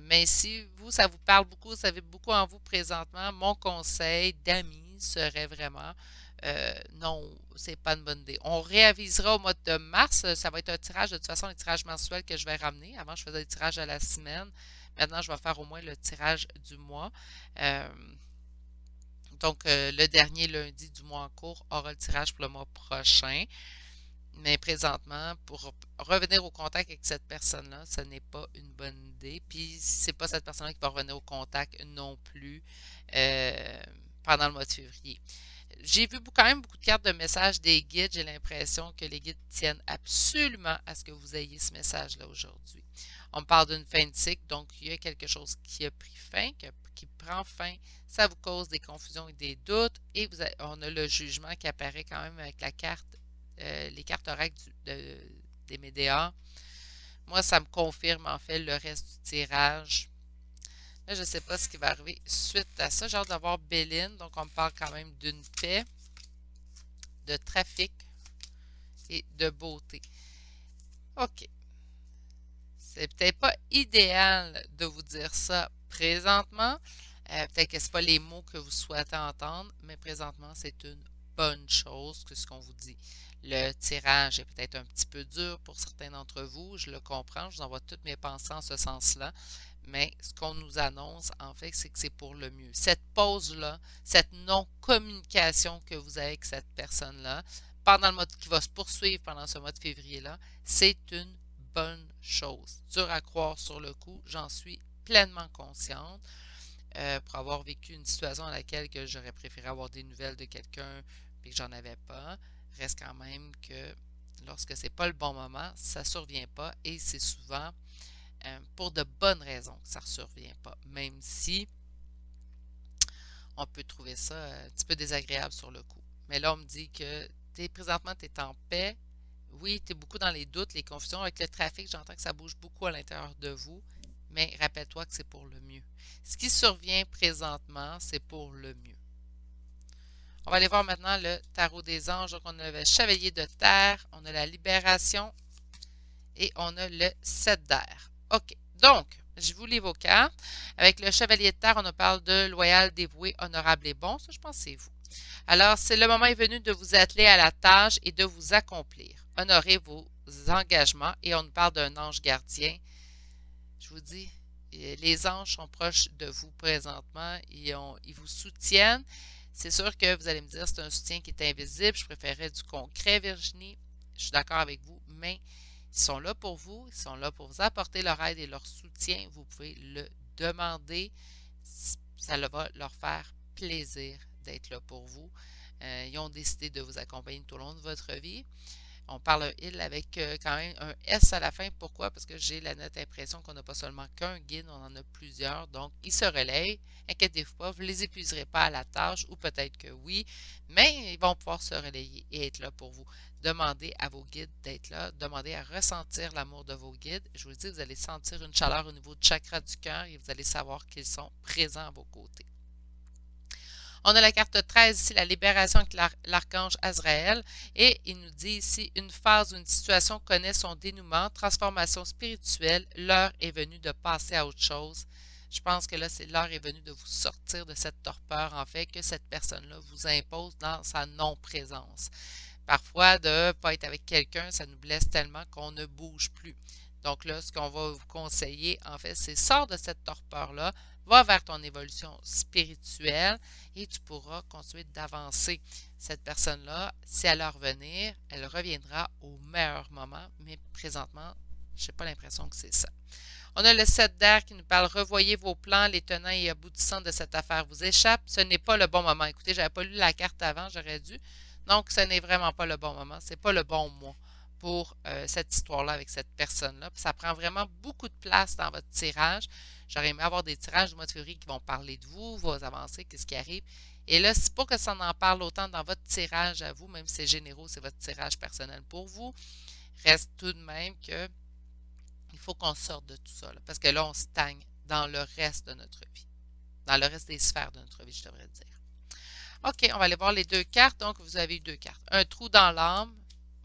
Mais si vous, ça vous parle beaucoup, ça vibre beaucoup en vous présentement, mon conseil d'amis serait vraiment non, c'est pas une bonne idée. On réavisera au mois de mars. Ça va être un tirage, de toute façon, les tirages mensuels que je vais ramener. Avant, je faisais des tirages à la semaine. Maintenant, je vais faire au moins le tirage du mois. Euh, donc, le dernier lundi du mois en cours aura le tirage pour le mois prochain. Mais présentement, pour revenir au contact avec cette personne-là, ce n'est pas une bonne idée. Puis, c'est pas cette personne-là qui va revenir au contact non plus pendant le mois de février. J'ai vu quand même beaucoup de cartes de messages des guides. J'ai l'impression que les guides tiennent absolument à ce que vous ayez ce message-là aujourd'hui. On me parle d'une fin de cycle, donc il y a quelque chose qui a pris fin, qui prend fin. Ça vous cause des confusions et des doutes. Et on a le jugement qui apparaît quand même avec la carte, les cartes oracles des Médéas. Moi, ça me confirme en fait le reste du tirage. Là, je ne sais pas ce qui va arriver suite à ça. J'ai hâte d'avoir Béline. Donc, on me parle quand même d'une paix, de trafic et de beauté. OK. C'est peut-être pas idéal de vous dire ça présentement. Peut-être que ce pas les mots que vous souhaitez entendre, mais présentement, c'est une bonne chose que ce qu'on vous dit. Le tirage est peut-être un petit peu dur pour certains d'entre vous, je le comprends, je vous envoie toutes mes pensées en ce sens-là, mais ce qu'on nous annonce, en fait, c'est que c'est pour le mieux. Cette pause-là, cette non-communication que vous avez avec cette personne-là, pendant le mois qui va se poursuivre pendant ce mois de février-là, c'est une bonne chose. Dur à croire sur le coup, j'en suis pleinement consciente. Pour avoir vécu une situation dans laquelle j'aurais préféré avoir des nouvelles de quelqu'un et que j'en avais pas, reste quand même que lorsque c'est pas le bon moment, ça survient pas et c'est souvent pour de bonnes raisons que ça ne survient pas, même si on peut trouver ça un petit peu désagréable sur le coup. Mais là, on me dit que présentement, tu es en paix. Oui, tu es beaucoup dans les doutes, les confusions. Avec le trafic, j'entends que ça bouge beaucoup à l'intérieur de vous, mais rappelle-toi que c'est pour le mieux. Ce qui survient présentement, c'est pour le mieux. On va aller voir maintenant le tarot des anges. Donc, on a le chevalier de terre, on a la libération et on a le 7 d'air. OK. Donc, je vous lis vos cartes. Avec le chevalier de terre, on nous parle de loyal, dévoué, honorable et bon. Ça, je pense que c'est vous. Alors, c'est le moment est venu de vous atteler à la tâche et de vous accomplir. Honorez vos engagements et on nous parle d'un ange gardien. Je vous dis, les anges sont proches de vous présentement. Ils vous soutiennent. C'est sûr que vous allez me dire c'est un soutien qui est invisible. Je préférerais du concret, Virginie. Je suis d'accord avec vous, mais ils sont là pour vous. Ils sont là pour vous apporter leur aide et leur soutien. Vous pouvez le demander. Ça va leur faire plaisir d'être là pour vous. Ils ont décidé de vous accompagner tout au long de votre vie. On parle un il avec quand même un S à la fin. Pourquoi? Parce que j'ai la nette impression qu'on n'a pas seulement qu'un guide, on en a plusieurs. Donc, ils se relayent. Inquiétez-vous pas, vous ne les épuiserez pas à la tâche, ou peut-être que oui, mais ils vont pouvoir se relayer et être là pour vous. Demandez à vos guides d'être là. Demandez à ressentir l'amour de vos guides. Je vous dis, vous allez sentir une chaleur au niveau du chakra du cœur et vous allez savoir qu'ils sont présents à vos côtés. On a la carte 13 ici, la libération avec l'archange Azraël. Et il nous dit ici, une phase ou une situation connaît son dénouement, transformation spirituelle, l'heure est venue de passer à autre chose. Je pense que là, c'est l'heure est venue de vous sortir de cette torpeur, en fait, que cette personne-là vous impose dans sa non-présence. Parfois, de ne pas être avec quelqu'un, ça nous blesse tellement qu'on ne bouge plus. Donc là, ce qu'on va vous conseiller, en fait, c'est sors de cette torpeur-là, va vers ton évolution spirituelle et tu pourras continuer d'avancer. Cette personne-là, si elle a revenir, elle reviendra au meilleur moment, mais présentement, je n'ai pas l'impression que c'est ça. On a le 7 d'air qui nous parle « Revoyez vos plans, les tenants et aboutissants de cette affaire vous échappent. Ce n'est pas le bon moment. » Écoutez, je n'avais pas lu la carte avant, j'aurais dû. Donc, ce n'est vraiment pas le bon moment. Ce n'est pas le bon mois pour cette histoire-là avec cette personne-là. Ça prend vraiment beaucoup de place dans votre tirage. J'aurais aimé avoir des tirages du mois de février qui vont parler de vous, vos avancées, qu'est-ce qui arrive. Et là, c'est pas que ça en parle autant dans votre tirage à vous, même si c'est généraux, c'est votre tirage personnel pour vous. Reste tout de même que il faut qu'on sorte de tout ça, là, parce que là, on stagne dans le reste de notre vie. Dans le reste des sphères de notre vie, je devrais dire. OK, on va aller voir les deux cartes. Donc, vous avez eu deux cartes. Un trou dans l'âme.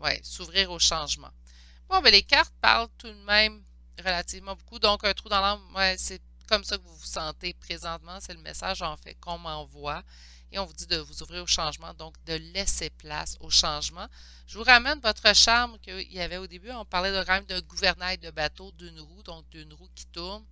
Oui, s'ouvrir au changement. Bon, mais les cartes parlent tout de même relativement beaucoup. Donc, un trou dans l'âme, ouais, c'est comme ça que vous vous sentez présentement. C'est le message, en fait, qu'on m'envoie. Et on vous dit de vous ouvrir au changement, donc de laisser place au changement. Je vous ramène votre charme qu'il y avait au début. On parlait de même d'un gouvernail de bateau, d'une roue, donc d'une roue qui tourne.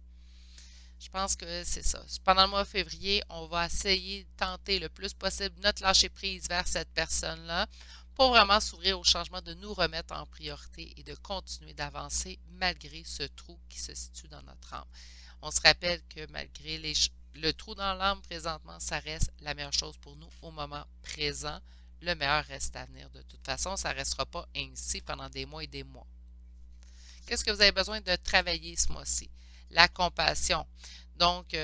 Je pense que c'est ça. Pendant le mois de février, on va essayer de tenter le plus possible notre lâcher prise vers cette personne-là pour vraiment s'ouvrir au changement, de nous remettre en priorité et de continuer d'avancer malgré ce trou qui se situe dans notre âme. On se rappelle que malgré le trou dans l'âme présentement, ça reste la meilleure chose pour nous au moment présent. Le meilleur reste à venir de toute façon. Ça ne restera pas ainsi pendant des mois et des mois. Qu'est-ce que vous avez besoin de travailler ce mois-ci? La compassion. Donc,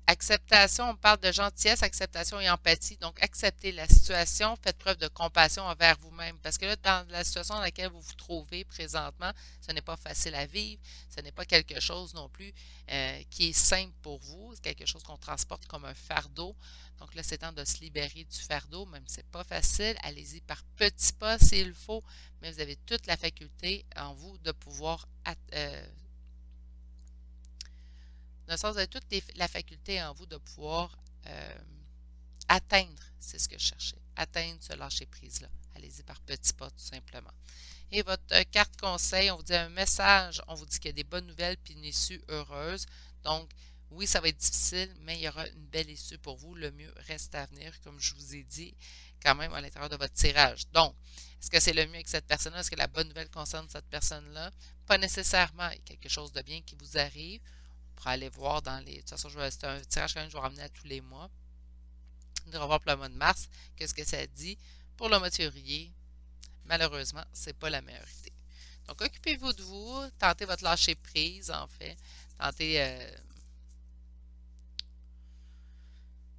acceptation, on parle de gentillesse, acceptation et empathie. Donc, acceptez la situation, faites preuve de compassion envers vous-même. Parce que là, dans la situation dans laquelle vous vous trouvez présentement, ce n'est pas facile à vivre. Ce n'est pas quelque chose non plus qui est simple pour vous. C'est quelque chose qu'on transporte comme un fardeau. Donc là, c'est temps de se libérer du fardeau, même si ce n'est pas facile. Allez-y par petits pas s'il faut, mais vous avez toute la faculté en vous de pouvoir dans le sens, vous avez toute la faculté en vous de pouvoir atteindre, c'est ce que je cherchais, atteindre ce lâcher-prise-là. Allez-y par petits pas, tout simplement. Et votre carte conseil, on vous dit un message, on vous dit qu'il y a des bonnes nouvelles puis une issue heureuse. Donc, oui, ça va être difficile, mais il y aura une belle issue pour vous. Le mieux reste à venir, comme je vous ai dit, quand même à l'intérieur de votre tirage. Donc, est-ce que c'est le mieux avec cette personne-là? Est-ce que la bonne nouvelle concerne cette personne-là? Pas nécessairement. Il y a quelque chose de bien qui vous arrive. Pour aller voir dans les... De toute façon, c'est un tirage quand même que je vais ramener à tous les mois. On va voir pour le mois de mars, qu'est-ce que ça dit. Pour le mois de février, malheureusement, ce n'est pas la meilleure idée. Donc, occupez-vous de vous, tentez votre lâcher prise, en fait. Tentez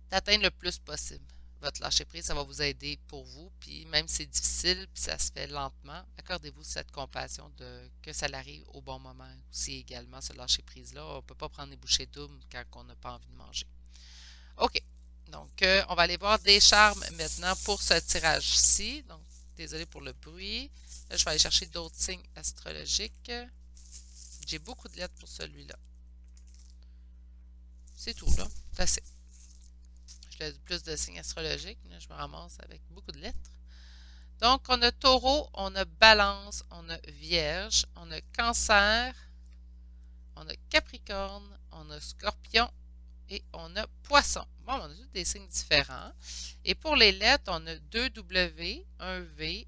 d'atteindre le plus possible votre lâcher prise. Ça va vous aider pour vous. Puis, même si c'est difficile, puis ça se fait lentement, accordez-vous cette compassion de que ça arrive au bon moment aussi également, ce lâcher prise-là. On ne peut pas prendre des bouchées doubles quand on n'a pas envie de manger. OK. Donc, on va aller voir des charmes maintenant pour ce tirage-ci. Donc, désolé pour le bruit. Là, je vais aller chercher d'autres signes astrologiques. J'ai beaucoup de lettres pour celui-là. C'est tout, là. C'est assez. Je laisse plus de signes astrologiques. Là, je me ramasse avec beaucoup de lettres. Donc, on a Taureau, on a Balance, on a Vierge, on a Cancer, on a Capricorne, on a Scorpion et on a Poisson. Bon, on a tous des signes différents. Et pour les lettres, on a 2 W, un V,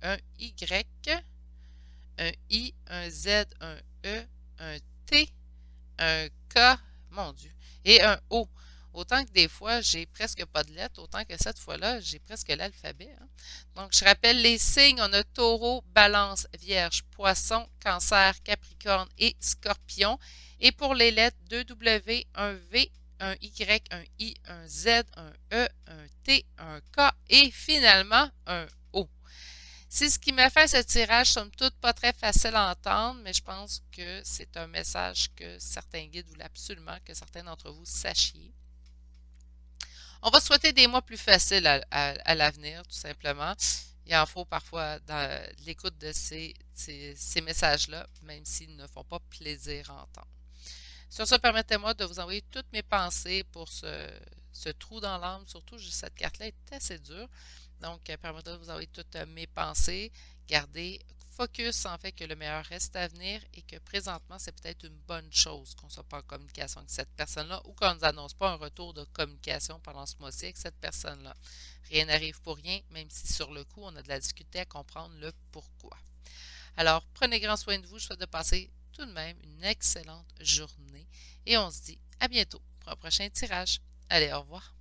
un Y, un I, un Z, un E, un T, un K, mon Dieu, et un O. Autant que des fois, j'ai presque pas de lettres, autant que cette fois-là, j'ai presque l'alphabet. Hein. Donc, je rappelle les signes. On a Taureau, Balance, Vierge, Poisson, Cancer, Capricorne et Scorpion. Et pour les lettres, 2 W, un V, un Y, un I, un Z, un E, un T, un K et finalement un O. C'est ce qui m'a fait ce tirage, somme toute, pas très facile à entendre, mais je pense que c'est un message que certains guides voulaient absolument que certains d'entre vous sachiez. On va souhaiter des mois plus faciles à l'avenir, tout simplement. Il en faut parfois dans l'écoute de ces messages-là, même s'ils ne font pas plaisir à entendre. Sur ce, permettez-moi de vous envoyer toutes mes pensées pour ce trou dans l'âme. Surtout, cette carte-là est assez dure. Donc, permettez-moi de vous envoyer toutes mes pensées. Gardez focus, en fait, que le meilleur reste à venir et que présentement, c'est peut-être une bonne chose qu'on ne soit pas en communication avec cette personne-là ou qu'on ne nous annonce pas un retour de communication pendant ce mois-ci avec cette personne-là. Rien n'arrive pour rien, même si sur le coup, on a de la difficulté à comprendre le pourquoi. Alors, prenez grand soin de vous. Je souhaite de passer tout de même une excellente journée et on se dit à bientôt pour un prochain tirage. Allez, au revoir.